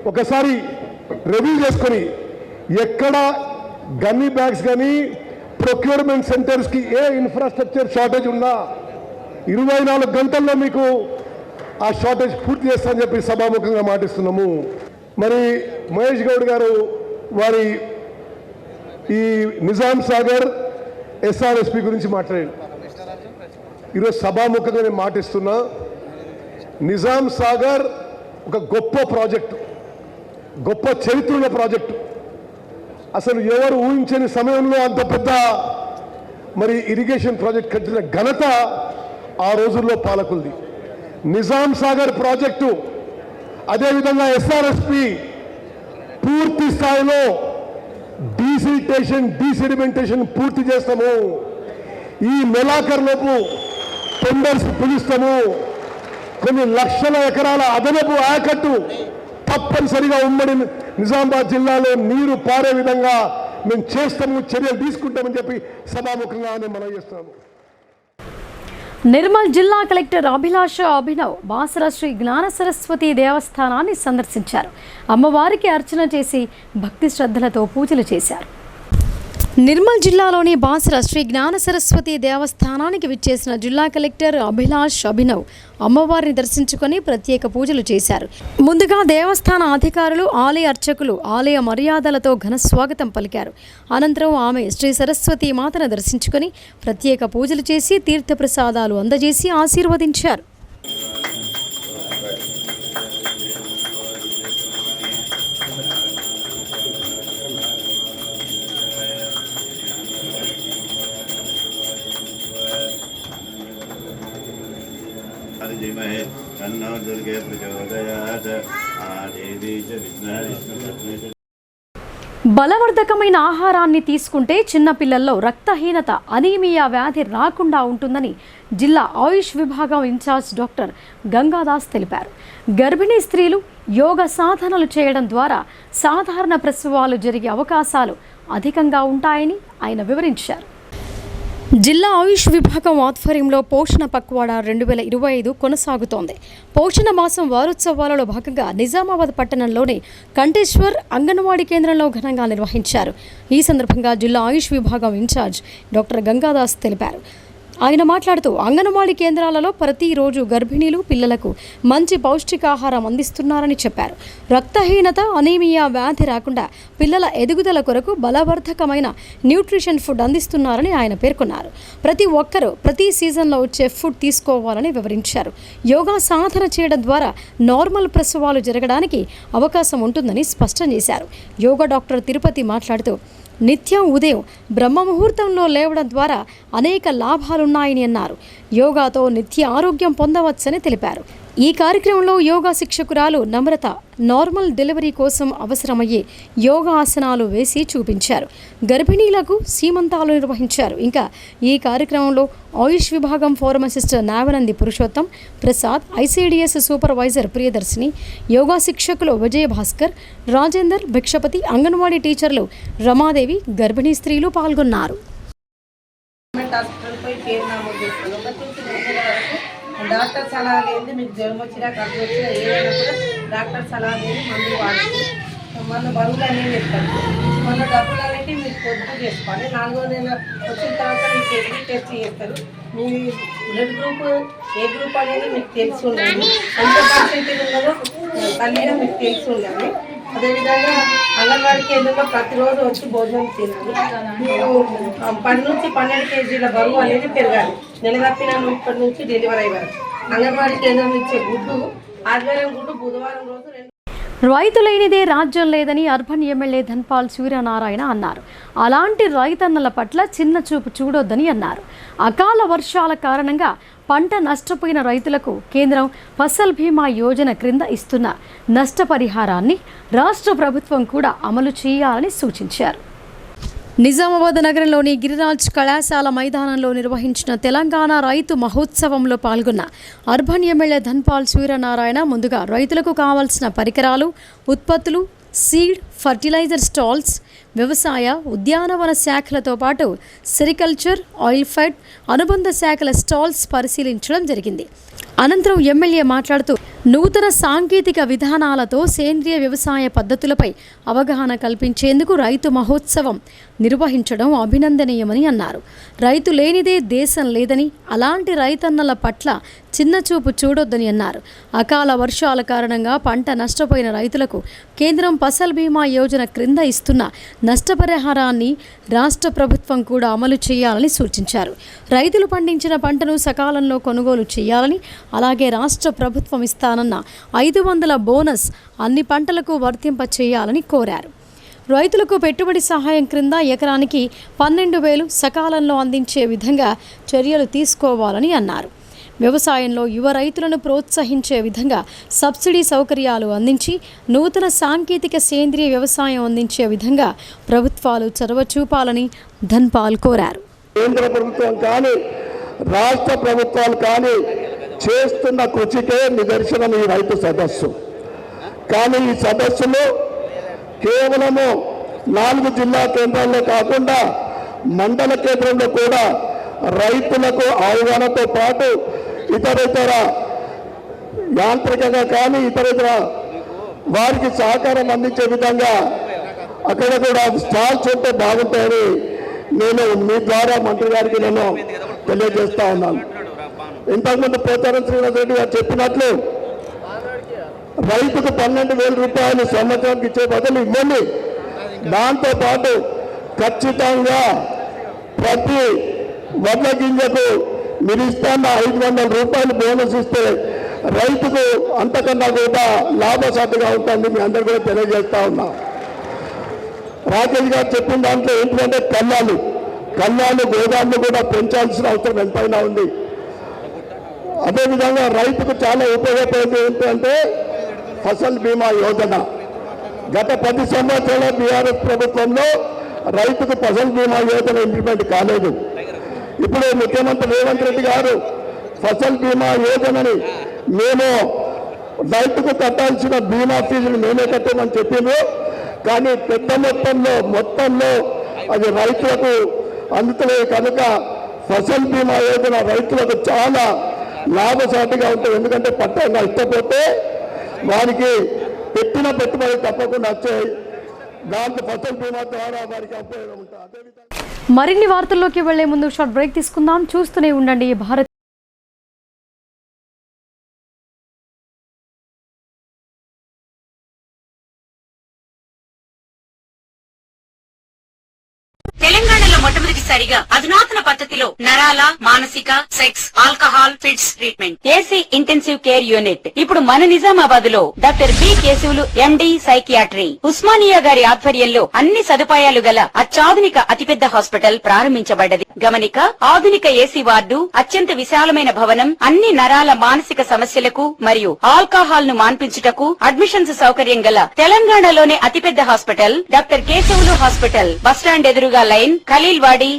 S4: ఒకసారి రివ్యూ చేసుకొని ఎక్కడ గన్నీ బ్యాగ్స్ కానీ ప్రొక్యూర్మెంట్ సెంటర్స్కి ఏ ఇన్ఫ్రాస్ట్రక్చర్ షార్టేజ్ ఉన్నా 24 గంటల్లో మీకు ఆ షార్టేజ్ పూర్తి చేస్తామని చెప్పి సభాముఖంగా మాటిస్తున్నాము. మరి మహేష్ గౌడ్ గారు వారి ఈ నిజాం సాగర్ ఎస్ఆర్ఎస్పి గురించి మాట్లాడారు. ఈరోజు సభాముఖంగా నేను మాటిస్తున్నా, నిజాం సాగర్ ఒక గొప్ప ప్రాజెక్టు, గొప్ప చరిత్ర ప్రాజెక్టు. అసలు ఎవరు ఊహించని సమయంలో అంత పెద్ద మరి ఇరిగేషన్ ప్రాజెక్ట్ కట్టిన ఘనత ఆ రోజుల్లో పాలకులది. నిజాం సాగర్ ప్రాజెక్టు అదేవిధంగా ఎస్ఆర్ఎస్పి పూర్తి స్థాయిలో డీసెడిమెంటేషన్ పూర్తి చేస్తాము. ఈ నెలాఖరులోపు టెండర్స్ పిలుస్తాము. కొన్ని లక్షల ఎకరాల అదనపు ఆయకట్టు తప్పనిసరిగా ఉమ్మడి నిజామాబాద్ జిల్లాలో నీరు పారే విధంగా మేము చేస్తాము, చర్యలు తీసుకుంటామని చెప్పి సభాముఖంగా నేను మనవి చేస్తున్నాము.
S1: నిర్మల్ జిల్లా కలెక్టర్ అభిలాష అభినవ్ బాసర శ్రీ జ్ఞాన సరస్వతి దేవస్థానాన్ని సందర్శించారు. అమ్మవారికి అర్చన చేసి భక్తి శ్రద్ధలతో పూజలు చేశారు. నిర్మల్ జిల్లాలోని బాసర శ్రీ జ్ఞాన సరస్వతి దేవస్థానానికి విచ్చేసిన జిల్లా కలెక్టర్ అభిలాష్ అభినవ్ అమ్మవారిని దర్శించుకొని ప్రత్యేక పూజలు చేశారు. ముందుగా దేవస్థాన అధికారులు, ఆలయ అర్చకులు ఆలయ మర్యాదలతో ఘన స్వాగతం పలికారు. అనంతరం ఆమె శ్రీ సరస్వతి మాతను దర్శించుకొని ప్రత్యేక పూజలు చేసి తీర్థప్రసాదాలు అందజేసి ఆశీర్వదించారు.
S5: धीमहि तन्नो दुर्गे प्रचोदयात् आदेवी च विघ्नहर्त्री।
S1: బలవర్ధకమైన ఆహారాన్ని తీసుకుంటే చిన్నపిల్లల్లో రక్తహీనత అనీమియా వ్యాధి రాకుండా ఉంటుందని జిల్లా ఆయుష్ విభాగం ఇన్ఛార్జ్ డాక్టర్ గంగాదాస్ తెలిపారు. గర్భిణీ స్త్రీలు యోగ సాధనలు చేయడం ద్వారా సాధారణ ప్రసవాలు జరిగే అవకాశాలు అధికంగా ఉంటాయని ఆయన వివరించారు. జిల్లా ఆయుష్ విభాగం ఆధ్వర్యంలో పోషణ పక్వాడా 2025 కొనసాగుతోంది. పోషణ మాసం వారోత్సవాలలో భాగంగా నిజామాబాద్ పట్టణంలోని కంటేశ్వర్ అంగన్వాడీ కేంద్రంలో ఘనంగా నిర్వహించారు. ఈ సందర్భంగా జిల్లా ఆయుష్ విభాగం ఇన్ఛార్జ్ డాక్టర్ గంగాదాస్ తెలిపారు. ఆయన మాట్లాడుతూ అంగన్వాడీ కేంద్రాలలో ప్రతిరోజు గర్భిణీలు పిల్లలకు మంచి పౌష్టికాహారం అందిస్తున్నారని చెప్పారు. రక్తహీనత అనీమియా వ్యాధి రాకుండా పిల్లల ఎదుగుదల కొరకు బలవర్ధకమైన న్యూట్రిషన్ ఫుడ్ అందిస్తున్నారని ఆయన పేర్కొన్నారు. ప్రతి ఒక్కరూ ప్రతి సీజన్లో వచ్చే ఫుడ్ తీసుకోవాలని వివరించారు. యోగా సాధన చేయడం ద్వారా నార్మల్ ప్రసవాలు జరగడానికి అవకాశం ఉంటుందని స్పష్టం చేశారు. యోగా డాక్టర్ తిరుపతి మాట్లాడుతూ నిత్యం ఉదయం బ్రహ్మ ముహూర్తంలో లేవడం ద్వారా అనేక లాభాలున్నాయని అన్నారు. యోగాతో నిత్య ఆరోగ్యం పొందవచ్చని తెలిపారు. ఈ కార్యక్రమంలో యోగా శిక్షకురాలు నమ్రత నార్మల్ డెలివరీ కోసం అవసరమయ్యే యోగా ఆసనాలు వేసి చూపించారు. గర్భిణీలకు సీమంతాలు నిర్వహించారు. ఇంకా ఈ కార్యక్రమంలో ఆయుష్ విభాగం pharmacist Navanandi Purushottam Prasad, ICDS supervisor Priyadarshini, yoga శిక్షకులు విజయ భాస్కర్, రాజేందర్, భిక్షపతి, అంగన్వాడీ టీచర్లు రమాదేవి, గర్భిణీ స్త్రీలు పాల్గొన్నారు.
S6: డాక్టర్ సలహా లేని మీకు జ్వరం వచ్చినా కడుపు వచ్చినా ఏదైనా కూడా డాక్టర్ సలహా లేని మందులు వాడుతూ మన బరువులు అనేవి చెప్తారు. మన డబ్బులు అనేవి మీరు పొద్దు చేసుకోవాలి. 4వ నెల వచ్చిన తర్వాత మీకు ఎగ్రీ టెస్ట్ చేస్తారు. మీ బ్లడ్ గ్రూప్ ఏ గ్రూప్ అనేది మీకు తెలిసి ఉండాలి. ఎంత పర్సెంటేజ్ ఉన్నదో తల్లిగా మీకు తెలిసి ఉండాలి. అదేవిధంగా అంగన్వాడీ కేంద్రంలో ప్రతిరోజు వచ్చి భోజనం తినాలి. మీరు 10 నుంచి 12 కేజీల బరువు అనేది పెరగాలి. నెల తప్పినప్పటి నుంచి డెలివరీ అయ్యే వరకు. అంగన్వాడీ కేంద్రం ఇచ్చే గుడ్డు ఆదివారం గుడ్డు, బుధవారం రోజు 2.
S1: రైతు లేనిదే రాజ్యం లేదని అర్బన్ ఎమ్మెల్యే ధన్పాల్ సూర్యనారాయణ అన్నారు. అలాంటి రైతన్నల పట్ల చిన్న చూపు చూడొద్దని అన్నారు. అకాల వర్షాల కారణంగా పంట నష్టపోయిన రైతులకు కేంద్రం ఫసల్ బీమా యోజన క్రింద ఇస్తున్న నష్టపరిహారాన్ని రాష్ట్ర ప్రభుత్వం కూడా అమలు చేయాలని సూచించారు. నిజామాబాద్ నగరంలోని గిరిరాజ్ కళాశాల మైదానంలో నిర్వహించిన తెలంగాణ రైతు మహోత్సవంలో పాల్గొన్న అర్బన్ ఎమ్మెల్యే ధన్పాల్ సూర్యనారాయణ ముందుగా రైతులకు కావాల్సిన పరికరాలు, ఉత్పత్తులు, సీడ్, ఫర్టిలైజర్ స్టాల్స్, వ్యవసాయ, ఉద్యానవన శాఖలతో పాటు సెరికల్చర్, ఆయిల్ ఫెడ్, అనుబంధ శాఖల స్టాల్స్ పరిశీలించడం జరిగింది. అనంతరం ఎమ్మెల్యే మాట్లాడుతూ నూతన సాంకేతిక విధానాలతో సేంద్రియ వ్యవసాయ పద్ధతులపై అవగాహన కల్పించేందుకు రైతు మహోత్సవం నిర్వహించడం అభినందనీయమని అన్నారు. రైతు లేనిదే దేశం లేదని, అలాంటి రైతన్నల పట్ల చిన్నచూపు చూడొద్దని అన్నారు. అకాల వర్షాల కారణంగా పంట నష్టపోయిన రైతులకు కేంద్రం ఫసల్ బీమా యోజన క్రింద ఇస్తున్న నష్టపరిహారాన్ని రాష్ట్ర ప్రభుత్వం కూడా అమలు చేయాలని సూచించారు. రైతులు పండించిన పంటను సకాలంలో కొనుగోలు చేయాలని, అలాగే రాష్ట్ర ప్రభుత్వం ఇస్తానన్న 500 బోనస్ అన్ని పంటలకు వర్తింప చేయాలని కోరారు. రైతులకు పెట్టుబడి సహాయం క్రింద ఎకరానికి 12,000 సకాలంలో అందించే విధంగా చర్యలు తీసుకోవాలని అన్నారు. వ్యవసాయంలో యువ రైతులను ప్రోత్సహించే విధంగా సబ్సిడీ సౌకర్యాలు అందించి నూతన సాంకేతిక సేంద్రియ వ్యవసాయం అందించే విధంగా ప్రభుత్వాలు చొరవ చూపాలని ధన్పాల్ కోరారు.
S4: కేంద్ర ప్రభుత్వం కానీ రాష్ట్ర ప్రభుత్వాలు కానీ చేస్తున్న కృషికే నిదర్శనం ఈ రైతు సదస్సు. కానీ ఈ సదస్సులో కేవలము 4 జిల్లా కేంద్రాల్లో కాకుండా మండల కేంద్రంలో కూడా రైతులకు అవగాహనతో పాటు ఇతర యాంత్రికంగా కానీ ఇతర వారికి సహకారం అందించే విధంగా అక్కడ కూడా స్టాల్స్ ఉంటే బాగుంటాయని నేను మీ ద్వారా మంత్రి గారికి నేను తెలియజేస్తా ఉన్నాను. ఇంతకుముందు పోచారం శ్రీనివాస్ రెడ్డి గారు చెప్పినట్లు రైతుకు 12,000 రూపాయలు సంవత్సరానికి ఇచ్చే బదులు ఇవ్వండి. దాంతోపాటు ఖచ్చితంగా ప్రతి వడ్ల గింజకు మీరు ఇస్తున్న 500 రూపాయలు బోనస్ ఇస్తే రైతుకు అంతకన్నా కూడా లాభసాటిగా ఉంటుంది. మీ అందరూ కూడా తెలియజేస్తా ఉన్నా. రాకేష్ గారు చెప్పిన దాంట్లో ఏంటంటే కళ్ళాలు గోదాములు కూడా పెంచాల్సిన అవసరం ఎంతైనా ఉంది. అదేవిధంగా రైతుకు చాలా ఉపయోగపడేది ఏంటంటే ఫసల్ బీమా యోజన. గత 10 సంవత్సరాల బీఆర్ఎస్ ప్రభుత్వంలో రైతుకు ఫసల్ బీమా యోజన ఇంప్లిమెంట్ కాలేదు. ఇప్పుడు ముఖ్యమంత్రి రేవంత్ రెడ్డి గారు ఫసల్ బీమా యోజనని మేము రైతుకు కట్టాల్సిన బీమా ఫీజులు మేమే కట్టామని చెప్పిండ్రు. కానీ పెద్ద మొత్తంలో అది రైతులకు అందుతలేదు కనుక ఫసల్ బీమా యోజన రైతులకు చాలా లాభసాటిగా ఉంటుంది. ఎందుకంటే పంట నష్టపోతే వారికి పెట్టిన పెట్టుబడి తప్పకుండా వచ్చాయి. దాంట్లో ఫసల్ బీమా ద్వారా వారికి ఉపయోగం ఉంటుంది. అదేవిధంగా
S1: మరిన్ని వార్తల్లోకి వెళ్లే ముందు షార్ట్ బ్రేక్ తీసుకుందాం. చూస్తూనే ఉండండి భారత్.
S7: తెలంగాణలో మొట్టమొదటిసారిగా అధునాతన పద్ధతిలో నరాల, మానసిక, sex, alcohol, fits treatment, AC intensive care unit ఇప్పుడు మన నిజామాబాద్ లో doctor B Keshavulu MD psychiatry, Osmania గారి ఆధ్వర్యంలో అన్ని సదుపాయాలు గల అత్యాధునిక అతిపెద్ద హాస్పిటల్ ప్రారంభించబడ్డది. గమనిక, ఆధునిక ఏసీ వార్డు, అత్యంత విశాలమైన భవనం, అన్ని నరాల మానసిక సమస్యలకు మరియు ఆల్కహాల్ ను మాన్పించుటకు అడ్మిషన్స్ సౌకర్యం గల తెలంగాణలోనే అతిపెద్ద hospital doctor Keshavulu hospital, bus stand ఎదురుగా లైన్, ఖలీల్వాడి.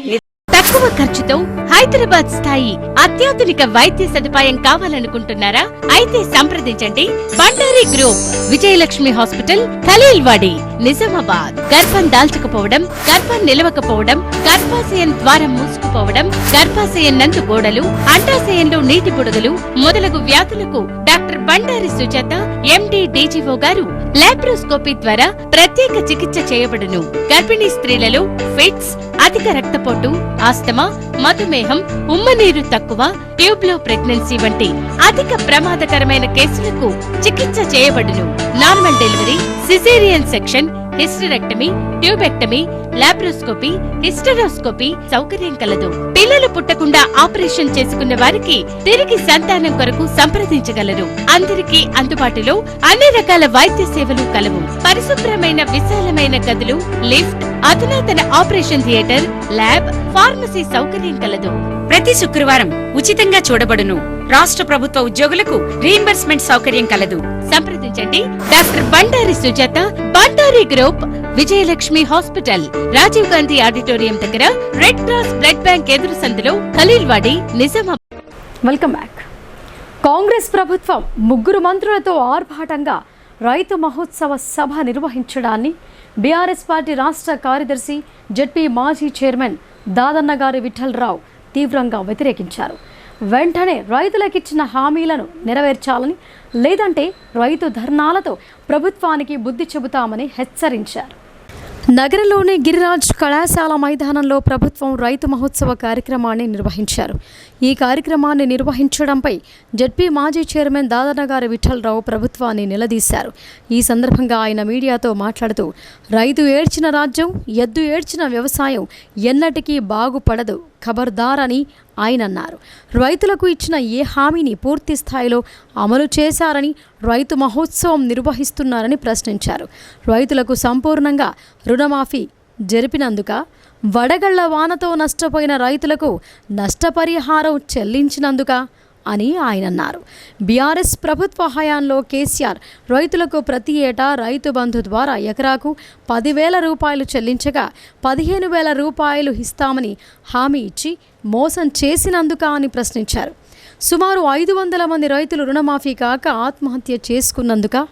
S8: తక్కువ ఖర్చుతో హైదరాబాద్ స్థాయి అత్యాధునిక వైద్య సదుపాయం కావాలనుకుంటున్నారా? అయితే సంప్రదించండి బండారి గ్రూప్, విజయలక్ష్మి హాస్పిటల్, ఖలీల్వాడి, నిజామాబాద్. గర్భం దాల్చకపోవడం, గర్భం నిలవకపోవడం, గర్భాశయం ద్వారం మూసుకుపోవడం, గర్భాశయం నందు గోడలు, అండాశయంలో నీటి బుడగలు మొదలగు వ్యాధులకు డాక్టర్ బండారి సుజాత ఎండి డీజీఓ గారు లాప్రోస్కోపీ ద్వారా ప్రత్యేక చికిత్స చేయబడును. గర్భిణీ స్త్రీలలో ఫిట్స్, అధిక రక్తపోటు, ఆస్తమా, మధుమేహం, ఉమ్మనీరు తక్కువ, ట్యూబ్లో ప్రెగ్నెన్సీ వంటి అధిక ప్రమాదకరమైన కేసులకు చికిత్స చేయబడును. Normal delivery, caesarean section, hysterectomy, tubectomy, laparoscopy, hysteroscopy సౌకర్యం కలదు. పిల్లలు పుట్టకుండా ఆపరేషన్ చేసుకున్న వారికి తిరిగి సంతానం కొరకు సంప్రదించగలరు. అందరికీ అందుబాటులో అన్ని రకాల వైద్య సేవలు కలవు. పరిశుభ్రమైన విశాలమైన గదులు, లిఫ్ట్, అధునాతన ఆపరేషన్ థియేటర్, ల్యాబ్, ఫార్మసీ సౌకర్యం కలదు.
S7: ప్రతి శుక్రవారం ఉచితంగా చూడబడును. రాష్ట్ర ప్రభుత్వ ఉద్యోగులకు రీయింబర్స్మెంట్ సౌకర్యం కలదు.
S8: సంప్రదించండి doctor Bandari Sujatha, Bandari group, Vijayalakshmi hospital, Rajiv Gandhi auditorium దగ్గర, రెడ్ క్రాస్ బ్లడ్ బ్యాంక్ ఎదురు సందులో, ఖలీల్వాడి, నిజామాబాద్.
S1: Welcome back. కాంగ్రెస్ ప్రభుత్వం 3 మంత్రులతో ఆర్భాటంగా రైతు మహోత్సవ సభ నిర్వహించడాన్ని బీఆర్ఎస్ పార్టీ రాష్ట్ర కార్యదర్శి, జెడ్పీ మాజీ చైర్మన్ దాదన్నగారి విఠలరావు తీవ్రంగా వ్యతిరేకించారు. వెంటనే రైతులకిచ్చిన హామీలను నెరవేర్చాలని, లేదంటే రైతు ధర్నాలతో ప్రభుత్వానికి బుద్ధి చెబుతామని హెచ్చరించారు. నగరంలోని గిరిరాజ్ కళాశాల మైదానంలో ప్రభుత్వం రైతు మహోత్సవ కార్యక్రమాన్ని నిర్వహించారు. ఈ కార్యక్రమాన్ని నిర్వహించడంపై జెడ్పీ మాజీ చైర్మన్ దాదన్నగారి విఠలరావు ప్రభుత్వాన్ని నిలదీశారు. ఈ సందర్భంగా ఆయన మీడియాతో మాట్లాడుతూ, రైతు ఏడ్చిన రాజ్యం, ఎద్దు ఏడ్చిన వ్యవసాయం ఎన్నటికీ బాగుపడదు, ఖబర్దార్ అని ఆయన అన్నారు. రైతులకు ఇచ్చిన ఏ హామీని పూర్తి స్థాయిలో అమలు చేశారని, రైతు మహోత్సవం నిర్వహిస్తున్నారని ప్రశ్నించారు. రైతులకు సంపూర్ణంగా రుణమాఫీ జరిపినందుక, వడగళ్ల వానతో నష్టపోయిన రైతులకు నష్టపరిహారం చెల్లించినందుక అని ఆయన అన్నారు. బీఆర్ఎస్ ప్రభుత్వ హయాంలో కేసీఆర్ రైతులకు ప్రతి ఏటా రైతు బంధు ద్వారా ఎకరాకు 10,000 రూపాయలు చెల్లించగా 15,000 రూపాయలు ఇస్తామని హామీ ఇచ్చి మోసం చేసినందుక అని ప్రశ్నించారు. సుమారు 500 మంది రైతులు రుణమాఫీ కాక ఆత్మహత్య చేసుకున్నందుక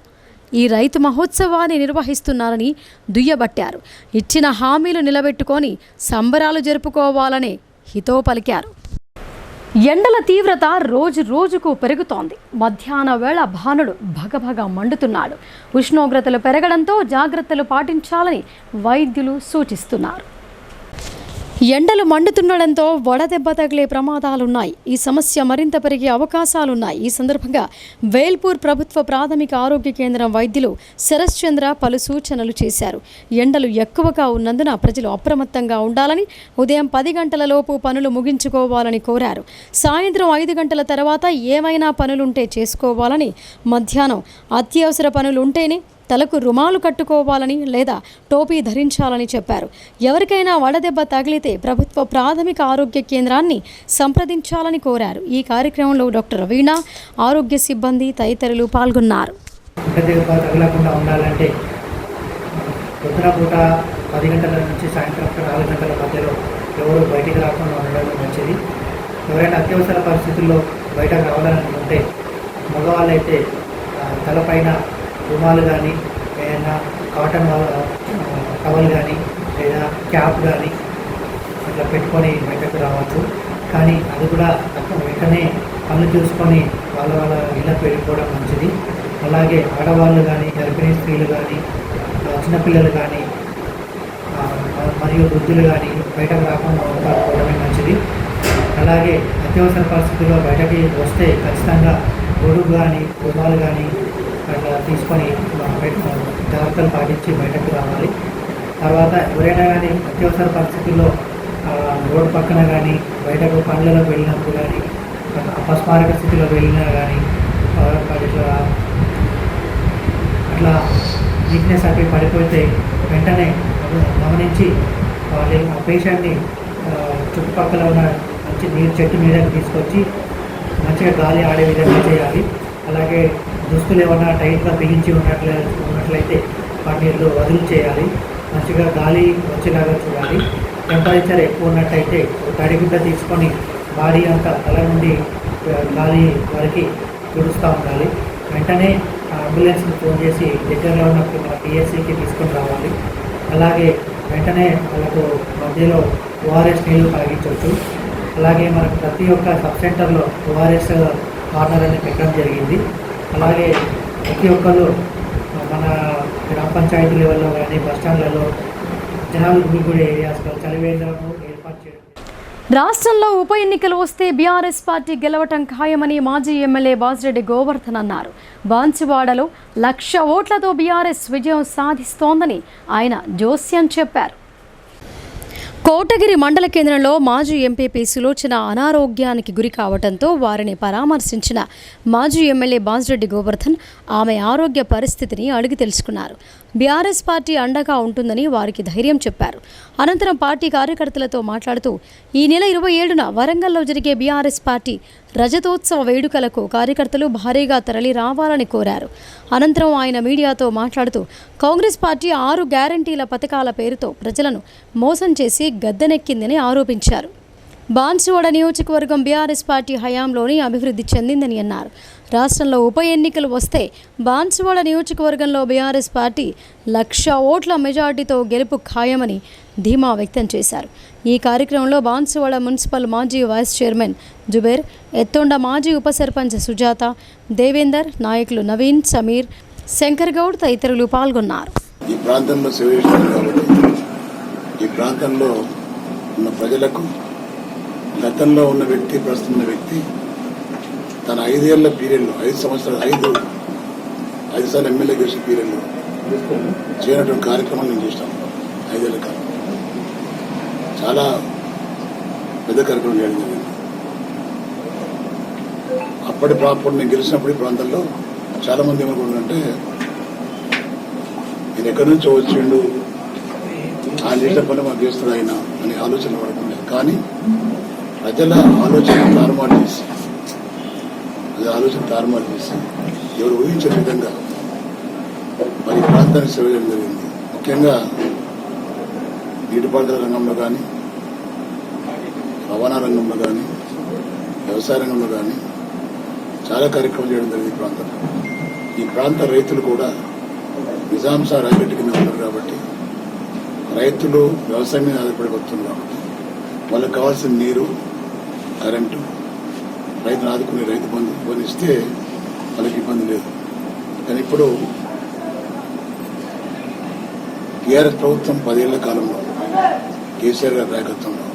S1: ఈ రైతు మహోత్సవాన్ని నిర్వహిస్తున్నారని దుయ్యబట్టారు. ఇచ్చిన హామీలు నిలబెట్టుకొని సంబరాలు జరుపుకోవాలని హితో పలికారు. ఎండల తీవ్రత రోజు రోజుకు పెరుగుతోంది. మధ్యాహ్న వేళ భానుడు భగభగ మండుతున్నాడు. ఉష్ణోగ్రతలు పెరగడంతో జాగ్రత్తలు పాటించాలని వైద్యులు సూచిస్తున్నారు. ఎండలు మండుతుండడంతో వడదెబ్బ తగిలే ప్రమాదాలున్నాయి. ఈ సమస్య మరింత పెరిగే అవకాశాలున్నాయి. ఈ సందర్భంగా వేల్పూర్ ప్రభుత్వ ప్రాథమిక ఆరోగ్య కేంద్రం వైద్యులు శరశ్చంద్ర పలు సూచనలు చేశారు. ఎండలు ఎక్కువగా ఉన్నందున ప్రజలు అప్రమత్తంగా ఉండాలని, ఉదయం 10 గంటలలోపు పనులు ముగించుకోవాలని కోరారు. సాయంత్రం 5 గంటల తర్వాత ఏమైనా పనులుంటే చేసుకోవాలని, మధ్యాహ్నం అత్యవసర పనులుంటేనే తలకు రుమాలు కట్టుకోవాలని లేదా టోపీ ధరించాలని చెప్పారు. ఎవరికైనా వడదెబ్బ తగిలితే ప్రభుత్వ ప్రాథమిక ఆరోగ్య కేంద్రాన్ని సంప్రదించాలని కోరారు. ఈ కార్యక్రమంలో డాక్టర్ రవీణ, ఆరోగ్య సిబ్బంది తదితరులు పాల్గొన్నారు.
S9: తగలకుండా ఉండాలంటే పొద్దున పూట 10 గంటల నుంచి సాయంత్రం 4 గంటల మధ్యలో ఎవరు బయటికి రాకుండా ఉండడం మంచిది. ఎవరైనా అత్యవసర పరిస్థితుల్లో బయటకు రావాలనుకుంటే మగవాళ్ళైతే తలపైన రుమాలు కానీ ఏదైనా కాటన్ టవల్ కానీ లేదా క్యాప్ కానీ అట్లా పెట్టుకొని బయటకు రావచ్చు. కానీ అది కూడా వెంటనే పనులు చూసుకొని వాళ్ళ ఇళ్ళకు వెళ్ళిపోవడం మంచిది. అలాగే ఆడవాళ్ళు కానీ గర్భిణీ స్త్రీలు కానీ చిన్నపిల్లలు కానీ మరియు వృద్ధులు కానీ బయటకు రాకుండా ఉండకపోవడమే మంచిది. అలాగే అత్యవసర పరిస్థితుల్లో బయటకి వస్తే ఖచ్చితంగా గొడుగు కానీ రుమాలు కానీ అట్లా తీసుకొని జాగ్రత్తలు పాటించి బయటకు రావాలి. తర్వాత ఎవరైనా కానీ అత్యవసర పరిస్థితుల్లో రోడ్డు పక్కన కానీ బయటకు పనులకు వెళ్ళినప్పుడు కానీ అపస్మారక స్థితిలో వెళ్ళినా కానీ అట్లా వీక్నెస్ అవి పడిపోతే వెంటనే గమనించి వాళ్ళ ఆ పేషెంట్ని చుట్టుపక్కల ఉన్న మంచి చెట్టు మీదకి తీసుకొచ్చి మంచిగా గాలి ఆడే విధంగా చేయాలి. అలాగే దుస్తులు ఏమన్నా టైట్గా బిగించి ఉన్నట్లయితే వాటిని వదులు చేయాలి. మంచిగా గాలి వచ్చేలాగా చూడాలి. టెంపరేచర్ ఎక్కువ ఉన్నట్టయితే తడిగుడ్డ తీసుకొని బాడీ అంతా తల నుండి గాలి వరకు తుడుస్తూ ఉండాలి. వెంటనే అంబులెన్స్ని ఫోన్ చేసి దగ్గరలో ఉన్న మన పిఎస్సికి తీసుకొని రావాలి. అలాగే వెంటనే వాళ్ళకు మధ్యలో ఓఆర్ఎస్ నీళ్ళు తాగించవచ్చు. అలాగే మనకు ప్రతి ఒక్క సబ్ సెంటర్లో ఓఆర్ఎస్ కార్నర్ అని పెట్టడం జరిగింది. అలాగే ప్రతి ఒక్కరు మన గ్రామ పంచాయతీ లెవెల్లో కానీ బస్టాండ్లలో జనాలు గుమిగూడే ఏరియాస్లో చలివేంద్రము ఏర్పాటు చేయడం.
S1: రాష్ట్రంలో ఉప ఎన్నికలు వస్తే బీఆర్ఎస్ పార్టీ గెలవటం ఖాయమని మాజీ ఎమ్మెల్యే బాజిరెడ్డి గోవర్ధన్ అన్నారు. బాన్సువాడలో 1,00,000 ఓట్లతో బీఆర్ఎస్ విజయం సాధిస్తోందని ఆయన జోస్యం చెప్పారు. కోటగిరి మండల కేంద్రంలో మాజీ ఎంపీపీ సులోచన అనారోగ్యానికి గురి కావడంతో వారిని పరామర్శించిన మాజీ ఎమ్మెల్యే బాజిరెడ్డి గోవర్ధన్ ఆమె ఆరోగ్య పరిస్థితిని అడిగి తెలుసుకున్నారు. బీఆర్ఎస్ పార్టీ అండగా ఉంటుందని వారికి ధైర్యం చెప్పారు. అనంతరం పార్టీ కార్యకర్తలతో మాట్లాడుతూ ఈ నెల 27న వరంగల్లో జరిగే బీఆర్ఎస్ పార్టీ రజతోత్సవ వేడుకలకు కార్యకర్తలు భారీగా తరలి రావాలని కోరారు. అనంతరం ఆయన మీడియాతో మాట్లాడుతూ కాంగ్రెస్ పార్టీ 6 గ్యారంటీల పథకాల పేరుతో ప్రజలను మోసం చేసి గద్దెనెక్కిందని ఆరోపించారు. బాన్సువాడ నియోజకవర్గం బీఆర్ఎస్ పార్టీ హయాంలోని అభివృద్ధి చెందిందని అన్నారు. రాష్ట్రంలో ఉప ఎన్నికలు వస్తే బాన్సువాడ నియోజకవర్గంలో బీఆర్ఎస్ పార్టీ 1,00,000 ఓట్ల మెజార్టీతో గెలుపు ఖాయమని ధీమా వ్యక్తం చేశారు. ఈ కార్యక్రమంలో బాన్సువాడ మున్సిపల్ మాజీ వైస్ చైర్మన్ జుబేర్, ఎత్తొండ మాజీ ఉప సర్పంచ్ సుజాత, దేవేందర్, నాయకులు నవీన్, సమీర్, శంకర్ గౌడ్ తదితరులు పాల్గొన్నారు.
S10: ఈ ప్రాంతంలో ఈ ప్రాంతంలో ఉన్న ప్రజలకు గతంలో ఉన్న వ్యక్తి ప్రస్తుతం ఉన్న వ్యక్తి తన 5 ఏళ్ల పీరియడ్లో 5 సంవత్సరాలు 5 సార్లు ఎమ్మెల్యే చేసిన పీరియడ్లో చేయనటువంటి కార్యక్రమాలు నేను చేస్తాను. 5 ఏళ్ల కాలం చాలా పెద్ద కార్యక్రమం చేయడం జరిగింది. అప్పుడు నేను గెలిచినప్పుడు ఈ ప్రాంతంలో చాలా మంది ఏమనుకుంటారంటే నేను ఎక్కడి నుంచో వచ్చిండు ఆయన చేసిన పని మాకు చేస్తుంది ఆయన అనే ఆలోచన పడుతుంది. కానీ ప్రజల ఆలోచన తారుమారు చేసి ఎవరు ఊహించిన విధంగా మరి ప్రాంతాన్ని సేవ చేయడం జరిగింది. ముఖ్యంగా నీటిపారుదల రంగంలో కానీ, రవాణా రంగంలో కానీ, వ్యవసాయ రంగంలో కానీ చాలా కార్యక్రమాలు చేయడం జరిగింది. ఈ ప్రాంత రైతులు కూడా నిజాం సార్ రాయగట్టి కింద ఉన్నారు కాబట్టి రైతులు వ్యవసాయం మీద ఆధారపడి బతున్నారు కాబట్టి వాళ్ళకి కావాల్సిన నీరు, కరెంటు, రైతులు ఆదుకునే రైతు బంధు ఇవన్నీ ఇస్తే వాళ్ళకి ఇబ్బంది లేదు. కానీ ఇప్పుడు టీఆర్ఎస్ ప్రభుత్వం 10 ఏళ్ల కాలంలో కేసీఆర్ గారి నాయకత్వంలో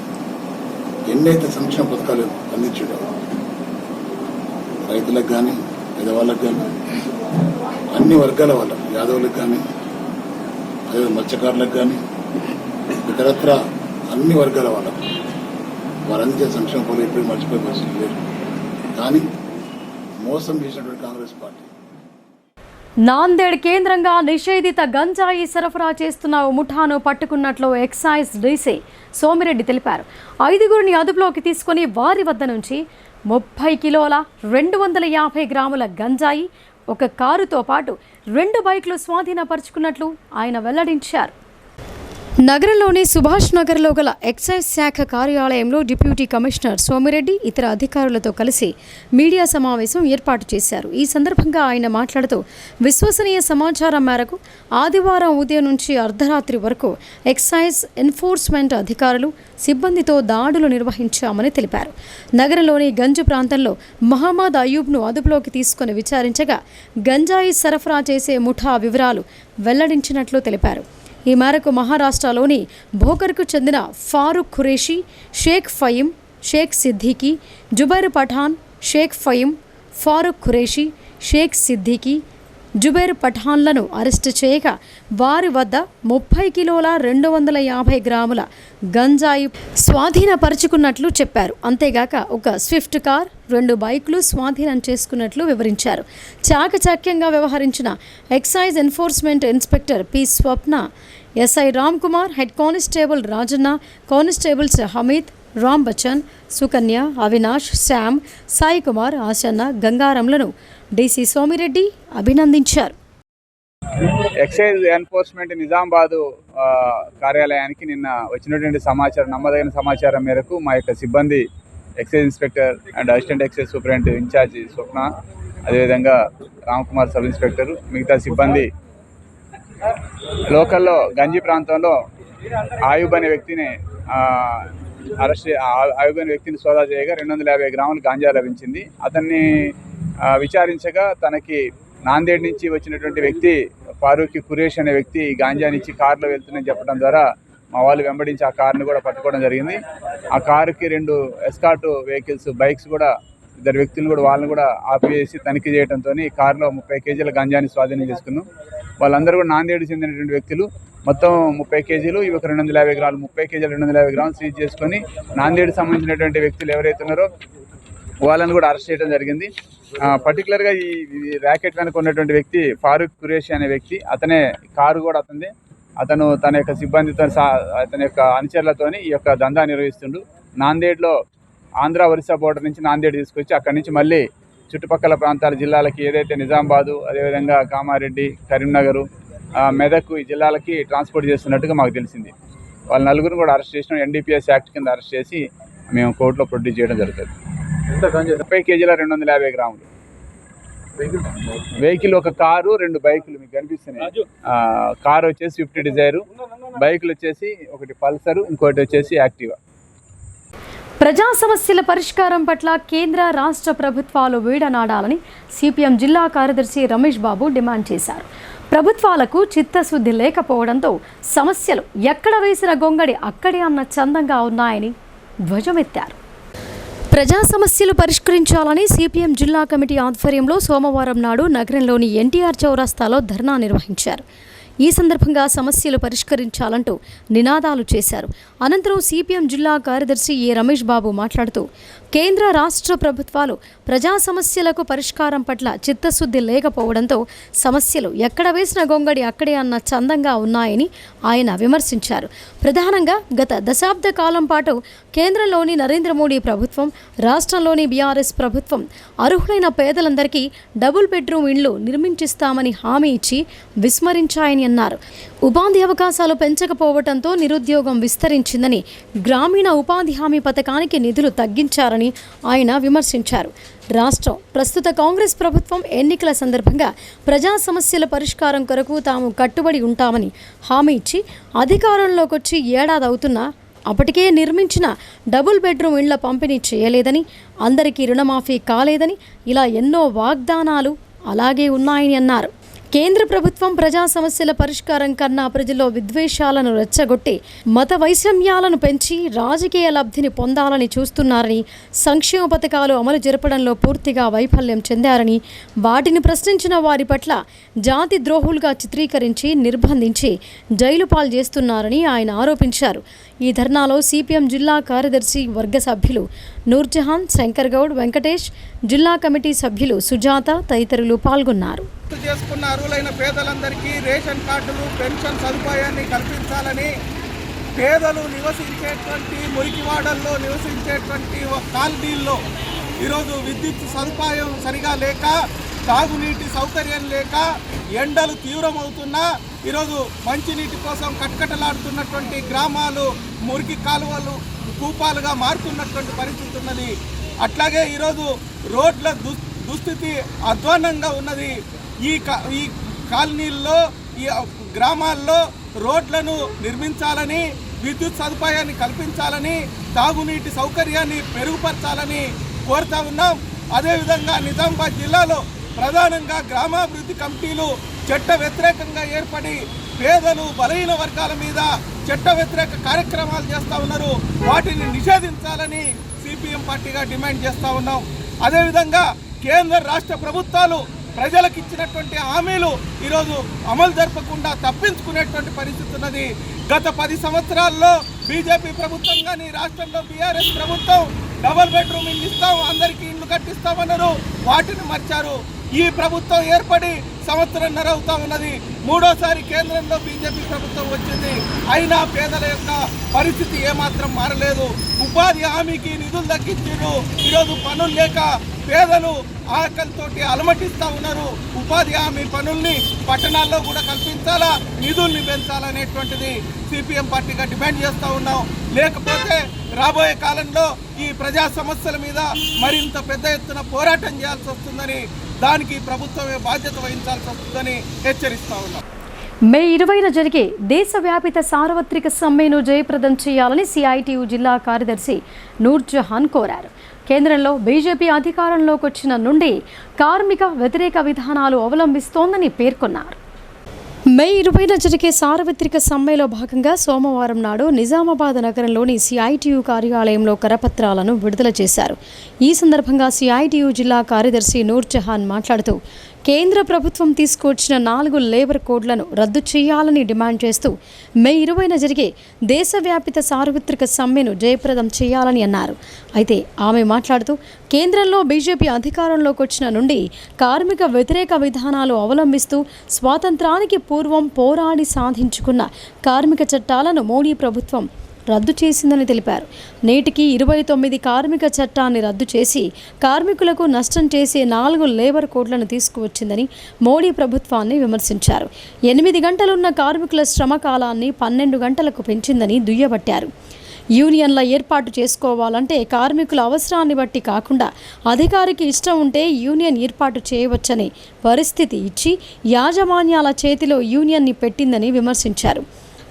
S10: ఎన్నైతే సంక్షేమ పథకాలు అందించాడో రైతులకు కానీ, పేదవాళ్ళకు కానీ, అన్ని వర్గాల వాళ్ళకు, యాదవులకు కానీ, అదే మత్స్యకారులకు కానీ, ఇతరత్ర అన్ని వర్గాల వాళ్ళకు వారందించే సంక్షేమ పనులు ఎప్పుడు మర్చిపోయే పరిస్థితి లేదు. కానీ మోసం చేసినటువంటి కాంగ్రెస్ పార్టీ
S1: నాందేడ్ కేంద్రంగా నిషేధిత గంజాయి సరఫరా చేస్తున్న ఓ ముఠాను పట్టుకున్నట్లు ఎక్సైజ్ డీసీ సోమిరెడ్డి తెలిపారు. 5గురిని అదుపులోకి తీసుకుని వారి వద్ద నుంచి 30 కిలోల 250 గ్రాముల గంజాయి, ఒక కారుతో పాటు 2 బైక్లు స్వాధీనపరుచుకున్నట్లు ఆయన వెల్లడించారు. నగరంలోని సుభాష్ నగర్లో గల ఎక్సైజ్ శాఖ కార్యాలయంలో డిప్యూటీ కమిషనర్ సోమిరెడ్డి ఇతర అధికారులతో కలిసి మీడియా సమావేశం ఏర్పాటు చేశారు. ఈ సందర్భంగా ఆయన మాట్లాడుతూ విశ్వసనీయ సమాచారం మేరకు ఆదివారం ఉదయం నుంచి అర్ధరాత్రి వరకు ఎక్సైజ్ ఎన్ఫోర్స్మెంట్ అధికారులు సిబ్బందితో దాడులు నిర్వహించామని తెలిపారు. నగరంలోని గంజ్ ప్రాంతంలో మహమ్మద్ అయూబ్ను అదుపులోకి తీసుకుని విచారించగా గంజాయి సరఫరా చేసే ముఠా వివరాలు వెల్లడించినట్లు తెలిపారు. ఈ మేరకు మహారాష్ట్రలోని భోకర్కు చెందిన ఫారూక్ ఖురేషీ, షేక్ ఫయీం, షేక్ సిద్దికీ, జుబైర్ పఠాన్, షేక్ ఫయీం, ఫారూక్ ఖురేషీ, షేక్ సిద్దికీ, జుబైర్ పఠాన్లను అరెస్టు చేయగా వారి వద్ద 30 కిలోల 250 గ్రాముల గంజాయి స్వాధీనపరుచుకున్నట్లు చెప్పారు. అంతేగాక ఒక స్విఫ్ట్ కార్, 2 బైకులు స్వాధీనం చేసుకున్నట్లు వివరించారు. చాకచక్యంగా వ్యవహరించిన excise enforcement inspector P Swapna, SI Ram Kumar, head constable Rajanna, constables Hameed, Ram Bachchan, Sukanya, Avinash, Shyam, Sai Kumar, Ashanna, గంగారంలను డీసీ సోమిరెడ్డి అభినందించారు.
S11: ఎక్సైజ్ ఎన్ఫోర్స్మెంట్ నిజామాబాదు కార్యాలయానికి నిన్న వచ్చినటువంటి నమ్మదగిన సమాచారం మేరకు మా యొక్క సిబ్బంది excise inspector and assistant excise superintendent incharge Swapna, అదేవిధంగా రామ్ కుమార్ సబ్ ఇన్స్పెక్టర్, మిగతా సిబ్బంది లోకల్లో గంజి ప్రాంతంలో ఆయుబ్ అనే వ్యక్తిని ఆయుబ్ అనే వ్యక్తిని సోదా చేయగా 250 గ్రాములు గాంజా లభించింది. అతన్ని విచారించగా తనకి నాందేడ్ నుంచి వచ్చినటువంటి వ్యక్తి ఫారూక్ ఖురేష్ అనే వ్యక్తి ఈ గాంజానిచ్చి కారులో వెళ్తుందని చెప్పడం ద్వారా మా వాళ్ళు వెంబడించి ఆ కారుని కూడా పట్టుకోవడం జరిగింది. ఆ కారుకి 2 ఎస్కార్ట్ వెహికల్స్, బైక్స్ కూడా 2 వ్యక్తులను కూడా వాళ్ళని కూడా ఆపివేసి తనిఖీ చేయడంతో కారులో 30 కేజీల గంజాని స్వాధీనం చేసుకున్నాం. వాళ్ళందరూ కూడా నాందేడ్ చెందినటువంటి వ్యక్తులు. మొత్తం 30 కేజీలు, ఇవి 250 గ్రాములు, 30 కేజీలు 250 గ్రాములు సీజ్ చేసుకొని నాందేడ్ సంబంధించినటువంటి వ్యక్తులు ఎవరైతే ఉన్నారో వాళ్ళని కూడా అరెస్ట్ చేయడం జరిగింది. పర్టికులర్గా ఈ ర్యాకెట్ వెనక ఉన్నటువంటి వ్యక్తి ఫారూక్ ఖురేషీ అనే వ్యక్తి, అతనే కారు కూడా అతనిదే. అతను తన యొక్క సిబ్బందితో అతని యొక్క అనుచరులతోని ఈ యొక్క దందా నిర్వహిస్తుండు. నాందేడ్లో ఆంధ్ర ఒరిస్సా బోర్డర్ నుంచి నాందేడ్ తీసుకొచ్చి అక్కడి నుంచి మళ్ళీ చుట్టుపక్కల ప్రాంతాల జిల్లాలకి ఏదైతే నిజామాబాదు, అదేవిధంగా కామారెడ్డి, కరీంనగర్, మెదక్ ఈ జిల్లాలకి ట్రాన్స్పోర్ట్ చేస్తున్నట్టుగా మాకు తెలిసింది. వాళ్ళ నలుగురిని కూడా అరెస్ట్ చేసినాం. ఎన్డీపీఎస్ యాక్ట్ కింద అరెస్ట్ చేసి మేము కోర్టులో ప్రొడ్యూస్ చేయడం జరుగుతుంది. 30 కేజీల 250 గ్రాములు. వెహికల్ ఒక కారు, 2 బైకులు మీకు కనిపిస్తున్నాయి. కారు వచ్చేసి స్విఫ్ట్ డిజైర్, బైకులు వచ్చేసి ఒకటి పల్సర్, ఇంకోటి వచ్చేసి యాక్టివా.
S1: ప్రజా సమస్యల పరిష్కారం పట్ల కేంద్ర రాష్ట్ర ప్రభుత్వాలు వీడనాడాలని సిపిఎం జిల్లా కార్యదర్శి రమేష్ బాబు డిమాండ్ చేశారు. ప్రభుత్వాలకు చిత్తశుద్ధి లేకపోవడంతో సమస్యలు ఎక్కడ వేసిన గొంగడి అక్కడే అన్న చందంగా ఉన్నాయని ధ్వజమెత్తారు. ప్రజా సమస్యలు పరిష్కరించాలని సిపిఎం జిల్లా కమిటీ ఆధ్వర్యంలో సోమవారం నాడు నగరంలోని ఎన్టీఆర్ చౌరస్తాలో ధర్నా నిర్వహించారు. ఈ సందర్భంగా సమస్యలు పరిష్కరించాలంటూ నినాదాలు చేశారు. అనంతరం సిపిఎం జిల్లా కార్యదర్శి ఏ రమేష్ బాబు మాట్లాడుతూ కేంద్ర రాష్ట్ర ప్రభుత్వాలు ప్రజా సమస్యలకు పరిష్కారం పట్ల చిత్తశుద్ధి లేకపోవడంతో సమస్యలు ఎక్కడ వేసిన గొంగడి అక్కడే అన్న చందంగా ఉన్నాయని ఆయన విమర్శించారు. ప్రధానంగా గత దశాబ్ద కాలం పాటు కేంద్రంలోని నరేంద్ర మోడీ ప్రభుత్వం, రాష్ట్రంలోని బీఆర్ఎస్ ప్రభుత్వం అర్హులైన పేదలందరికీ డబుల్ బెడ్రూమ్ ఇండ్లు నిర్మించిస్తామని హామీ ఇచ్చి విస్మరించాయని అన్నారు. ఉపాధి అవకాశాలు పెంచకపోవడంతో నిరుద్యోగం విస్తరించిందని, గ్రామీణ ఉపాధి హామీ పథకానికి నిధులు తగ్గించారని ఆయన విమర్శించారు. రాష్ట్రం ప్రస్తుత కాంగ్రెస్ ప్రభుత్వం ఎన్నికల సందర్భంగా ప్రజా సమస్యల పరిష్కారం కొరకు తాము కట్టుబడి ఉంటామని హామీ ఇచ్చి అధికారంలోకి వచ్చి ఏడాది అవుతున్నా అప్పటికే నిర్మించిన డబుల్ బెడ్రూమ్ ఇళ్ల పంపిణీ చేయలేదని, అందరికీ రుణమాఫీ కాలేదని, ఇలా ఎన్నో వాగ్దానాలు అలాగే ఉన్నాయని అన్నారు. కేంద్ర ప్రభుత్వం ప్రజా సమస్యల పరిష్కారం కన్నా ప్రజల్లో విద్వేషాలను రెచ్చగొట్టి మత వైషమ్యాలను పెంచి రాజకీయ లబ్ధిని పొందాలని చూస్తున్నారని, సంక్షేమ పథకాలు అమలు జరపడంలో పూర్తిగా వైఫల్యం చెందారని, వాటిని ప్రశ్నించిన వారి పట్ల జాతి ద్రోహులుగా చిత్రీకరించి నిర్బంధించి జైలు పాలు చేస్తున్నారని ఆయన ఆరోపించారు. ఈ ధర్నాలో సిపిఎం జిల్లా కార్యదర్శి వర్గ సభ్యులు నూర్జహాన్, శంకర్ గౌడ్, వెంకటేష్, జిల్లా కమిటీ సభ్యులు సుజాత తదితరులు పాల్గొన్నారు.
S12: చేసుకున్న అర్హులైన పేదలందరికీ రేషన్ కార్డులు, పెన్షన్ సదుపాయాన్ని కల్పించాలని, పేదలు నివసించేటువంటి మురికివాడల్లో నివసించేటువంటి కాలనీల్లో ఈరోజు విద్యుత్ సదుపాయం సరిగా లేక, తాగునీటి సౌకర్యం లేక, ఎండలు తీవ్రమవుతున్నా ఈరోజు మంచినీటి కోసం కటకటలాడుతున్నటువంటి గ్రామాలు మురికి కాలువలు కూపాలుగా మారుతున్నటువంటి పరిస్థితి ఉన్నది. అట్లాగే ఈరోజు రోడ్ల దుస్థితి అధ్వాన్నంగా ఉన్నది. ఈ కాలనీల్లో ఈ గ్రామాల్లో రోడ్లను నిర్మించాలని, విద్యుత్ సదుపాయాన్ని కల్పించాలని, తాగునీటి సౌకర్యాన్ని మెరుగుపరచాలని కోరుతా ఉన్నాం. అదేవిధంగా నిజామాబాద్ జిల్లాలో ప్రధానంగా గ్రామాభివృద్ధి కమిటీలు చట్ట వ్యతిరేకంగా ఏర్పడి పేదలు బలహీన వర్గాల మీద చట్ట వ్యతిరేక కార్యక్రమాలు చేస్తూ ఉన్నారు. వాటిని నిషేధించాలని సిపిఎం పార్టీగా డిమాండ్ చేస్తూ ఉన్నాం. అదేవిధంగా కేంద్ర రాష్ట్ర ప్రభుత్వాలు ప్రజలకు ఇచ్చినటువంటి హామీలు ఈరోజు అమలు జరపకుండా తప్పించుకునేటువంటి పరిస్థితి ఉన్నది. గత 10 సంవత్సరాల్లో బీజేపీ ప్రభుత్వం కానీ రాష్ట్రంలో బీఆర్ఎస్ ప్రభుత్వం డబుల్ బెడ్రూమ్ ఇల్లు ఇస్తాం, అందరికీ ఇల్లు కట్టిస్తామన్నారు. వాటిని మర్చారు. ఈ ప్రభుత్వం ఏర్పడి సంవత్సరంన్నర అవుతా ఉన్నది. మూడోసారి కేంద్రంలో బీజేపీ ప్రభుత్వం వచ్చింది. అయినా పేదల యొక్క పరిస్థితి ఏమాత్రం మారలేదు. ఉపాధి హామీకి నిధులు తగ్గించారు. ఈరోజు పనులు లేక పేదలు ఆకలితోటి అలమటిస్తూ ఉన్నారు. ఉపాధి హామీ పనుల్ని పట్టణాల్లో కూడా కల్పించాలా, నిధుల్ని పెంచాలనేటువంటిది సిపిఎం పార్టీగా డిమాండ్ చేస్తూ ఉన్నాం. లేకపోతే రాబోయే కాలంలో ఈ ప్రజా సమస్యల మీద మరింత పెద్ద ఎత్తున పోరాటం చేయాల్సి వస్తుందని, దానికి ప్రభుత్వమే బాధ్యత వహించాల్సి వస్తుందని హెచ్చరిస్తూ ఉన్నాం.
S1: మే 20న జరిగే దేశవ్యాపిత సార్వత్రిక సమ్మెను జయప్రదం చేయాలని సిఐటియు జిల్లా కార్యదర్శి నూర్జహాన్ కోరారు. కేంద్రంలో బీజేపీ అధికారంలోకి వచ్చిన నుండి కార్మిక వ్యతిరేక విధానాలు అవలంబిస్తోందని పేర్కొన్నారు. మే 20న జరిగే సార్వత్రిక సమ్మెలో భాగంగా సోమవారం నాడు నిజామాబాద్ నగరంలోని సిఐటియు కార్యాలయంలో కరపత్రాలను విడుదల చేశారు. ఈ సందర్భంగా సిఐటియు జిల్లా కార్యదర్శి నూర్జహాన్ మాట్లాడుతూ కేంద్ర ప్రభుత్వం తీసుకొచ్చిన 4 లేబర్ కోడ్లను రద్దు చేయాలని డిమాండ్ చేస్తూ మే 20న జరిగే దేశవ్యాపిత సార్వత్రిక సమ్మెను జయప్రదం చేయాలని అన్నారు. అయితే ఆమె మాట్లాడుతూ కేంద్రంలో బీజేపీ అధికారంలోకి వచ్చిన నుండి కార్మిక వ్యతిరేక విధానాలు అవలంబిస్తూ స్వాతంత్రానికి పూర్వం పోరాడి సాధించుకున్న కార్మిక చట్టాలను మోడీ ప్రభుత్వం రద్దు చేసిందని తెలిపారు. నేటికి 29 కార్మిక చట్టాన్ని రద్దు చేసి కార్మికులకు నష్టం చేసే 4 లేబర్ కోడ్లను తీసుకువచ్చిందని మోడీ ప్రభుత్వాన్ని విమర్శించారు. 8 గంటలున్న కార్మికుల శ్రమ కాలాన్ని 12 గంటలకు పెంచిందని దుయ్యబట్టారు. యూనియన్ల ఏర్పాటు చేసుకోవాలంటే కార్మికుల అవసరాన్ని బట్టి కాకుండా అధికారికి ఇష్టం ఉంటే యూనియన్ ఏర్పాటు చేయవచ్చనే పరిస్థితి ఇచ్చి యాజమాన్యాల చేతిలో యూనియన్ని పెట్టిందని విమర్శించారు.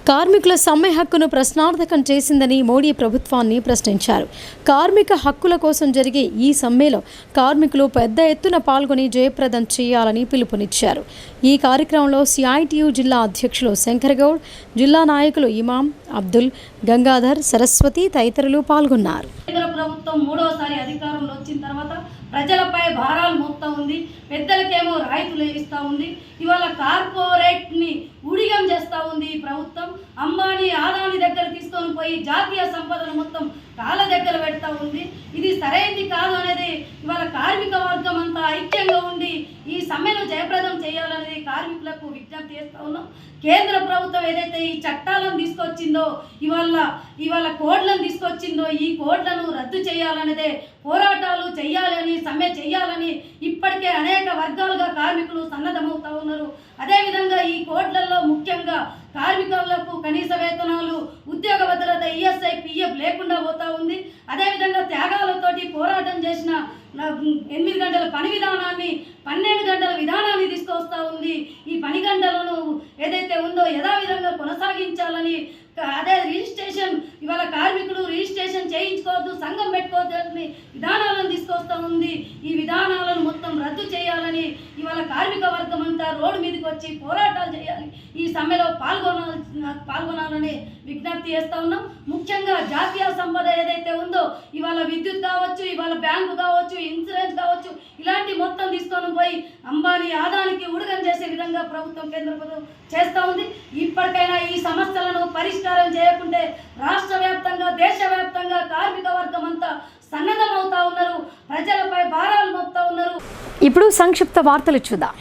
S1: కార్మికుల సమ్మె హక్కును ప్రశ్నార్థకం చేసిందని మోడీ ప్రభుత్వాన్ని ప్రశ్నించారు. కార్మిక హక్కుల కోసం జరిగే ఈ సమ్మెలో కార్మికులు పెద్ద ఎత్తున పాల్గొని జయప్రదం చేయాలని పిలుపునిచ్చారు. ఈ కార్యక్రమంలో సిఐటియు జిల్లా అధ్యక్షులు శంకర్ గౌడ్, జిల్లా నాయకులు ఇమాం, అబ్దుల్, గంగాధర్, సరస్వతి తదితరులు పాల్గొన్నారు.
S13: కేంద్ర ప్రభుత్వం 3వసారి అధికారంలో వచ్చిన తర్వాత ప్రజలపై భారాలు మోపుతా ఉంది. పెద్దలకేమో రాయితీలు ఇస్తూ ఉంది. ఇవాళ కార్పొరేట్ని ఊడిగం చేస్తూ ఉంది ఈ ప్రభుత్వం. అంబానీ, ఆదాని దగ్గర తీసుకొని పోయి జాతీయ సంపదను మొత్తం కాళ్ళ దగ్గర పెడతా ఉంది. ఇది సరైనది కాదు అనేది ఇవాళ కార్మిక వర్గం అంతా ఐక్యంగా ఉండి ఈ సమ్మెను జయప్రదం చేయాలనేది కార్మికులకు విజ్ఞప్తి చేస్తూ ఉన్నాం. కేంద్ర ప్రభుత్వం ఏదైతే ఈ చట్టాలను తీసుకొచ్చిందో, ఇవాళ కోడ్లను తీసుకొచ్చిందో, ఈ కోడ్లను రద్దు చేయాలనేదే పోరాటాలు చేయాలని, సమ్మె చేయాలని ఇప్పటికే అనేక వర్గాలుగా కార్మికులు సన్నద్ధమవుతా ఉన్నారు. అదేవిధంగా ఈ కోడ్లలో ముఖ్యంగా కార్మికులకు కనీస వేతనాలు, ఉద్యోగ భద్రత, ఈఎస్ఐ, పిఎఫ్ లేకుండా పోతా ఉంది. అదేవిధంగా త్యాగాలతోటి పోరాటం చేసిన 8 గంటల పని విధానాన్ని 12 గంటల విధానాన్ని తీసుకొస్తా ఉంది. ఈ పని గంటలను ఏదైతే ఉందో యథావిధంగా కొనసాగించాలని, అదే రిజిస్ట్రేషన్ ఇవాళ కార్మికులు రిజిస్ట్రేషన్ చేయించుకోవద్దు, సంఘం పెట్టుకోవద్దు అని విధానాలను తీసుకొస్తా ఉంది. ఈ విధానాలను మొత్తం రద్దు చేయాలని ఇవాళ కార్మిక వర్గం అంతా రోడ్డు మీదకి వచ్చి పోరాటాలు చేయాలి. ఈ సమ్మెలో పాల్గొనాలని విజ్ఞప్తి చేస్తా ఉన్నాం. ముఖ్యంగా జాతీయ సంపద ఏదైతే ఉందో, ఇవాళ విద్యుత్ కావచ్చు, ఇవాళ బ్యాంకు కావచ్చు, ఇన్సూరెన్స్ కావచ్చు, ఇలాంటి మొత్తం తీసుకొని పోయి అంబానీ, ఆదానికి ఊడగం చేసే విధంగా ప్రభుత్వం, కేంద్ర ప్రభుత్వం చేస్తూ ఉంది. ఇప్పటికైనా ఈ సమస్యలను పరిష్కారం చేయకుంటే రాష్ట్ర వ్యాప్తంగా, దేశవ్యాప్తంగా కార్మిక వర్గం అంతా సన్నద్ధమవుతా ఉన్నారు. ప్రజలపై భారాలు మోపుతా ఉన్నారు.
S1: ఇప్పుడు సంక్షిప్త వార్తలు చూద్దాం.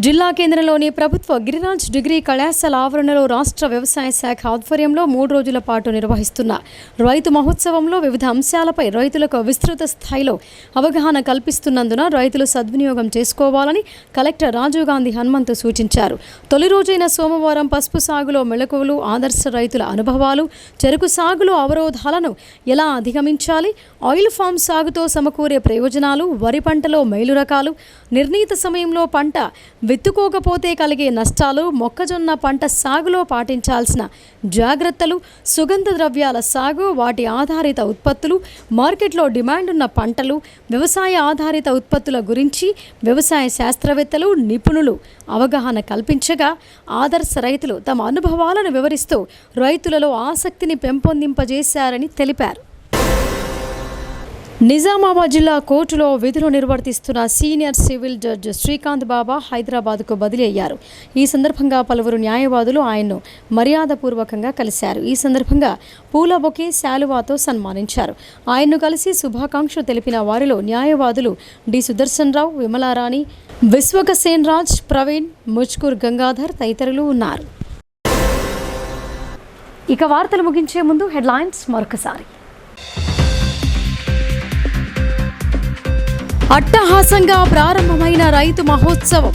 S1: జిల్లా కేంద్రంలోని ప్రభుత్వ గిరిరాజ్ డిగ్రీ కళాశాల ఆవరణలో రాష్ట్ర వ్యవసాయ శాఖ ఆధ్వర్యంలో 3 రోజుల పాటు నిర్వహిస్తున్న రైతు మహోత్సవంలో వివిధ అంశాలపై రైతులకు విస్తృత స్థాయిలో అవగాహన కల్పిస్తున్నందున రైతులు సద్వినియోగం చేసుకోవాలని కలెక్టర్ రాజీవ్ గాంధీ హనుమంతు సూచించారు. తొలి రోజైన సోమవారం పసుపు సాగులో మెళకువలు, ఆదర్శ రైతుల అనుభవాలు, చెరుకు సాగులో అవరోధాలను ఎలా అధిగమించాలి, ఆయిల్ ఫామ్ సాగుతో సమకూరే ప్రయోజనాలు, వరి పంటలో మేలు రకాలు, నిర్ణీత సమయంలో పంట విత్తుకోకపోతే కలిగే నష్టాలు, మొక్కజొన్న పంట సాగులో పాటించాల్సిన జాగ్రత్తలు, సుగంధ ద్రవ్యాల సాగు, వాటి ఆధారిత ఉత్పత్తులు, మార్కెట్లో డిమాండ్ ఉన్న పంటలు, వ్యవసాయ ఆధారిత ఉత్పత్తుల గురించి వ్యవసాయ శాస్త్రవేత్తలు, నిపుణులు అవగాహన కల్పించగా ఆదర్శ రైతులు తమ అనుభవాలను వివరిస్తూ రైతులలో ఆసక్తిని పెంపొందింపజేశారని తెలిపారు. నిజామాబాద్ జిల్లా కోర్టులో విధులు నిర్వర్తిస్తున్న సీనియర్ సివిల్ జడ్జి శ్రీకాంత్ బాబా హైదరాబాద్కు బదిలీ అయ్యారు. ఈ సందర్భంగా పలువురు న్యాయవాదులు ఆయన్ను మర్యాదపూర్వకంగా కలిశారు. ఈ సందర్భంగా పూల బొకే, శాలువాతో సన్మానించారు. ఆయన్ను కలిసి శుభాకాంక్షలు తెలిపిన వారిలో న్యాయవాదులు డి సుదర్శన్ రావు, విమలారాణి, విశ్వకసేన్ రాజ్, ప్రవీణ్, ముజ్కూర్ గంగాధర్ తదితరులు ఉన్నారు. ఇక వార్తలు ముగించే ముందు హెడ్లైన్స్ మరొకసారి. అట్టహాసంగా ప్రారంభమైన రైతు మహోత్సవం.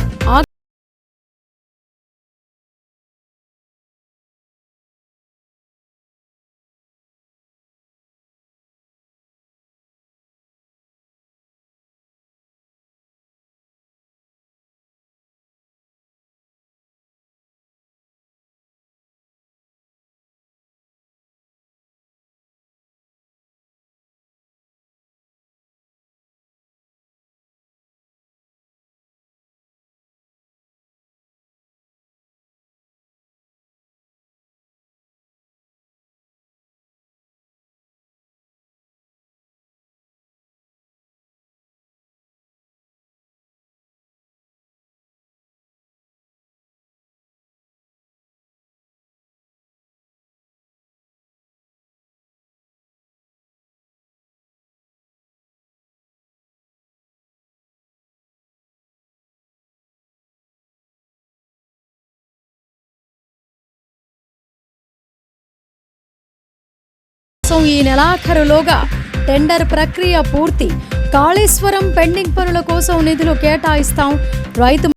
S1: ఈ నెలాఖరులోగా టెండర్ ప్రక్రియ పూర్తి. కాళేశ్వరం పెండింగ్ పనుల కోసం నిధులు కేటాయిస్తాం. రైతు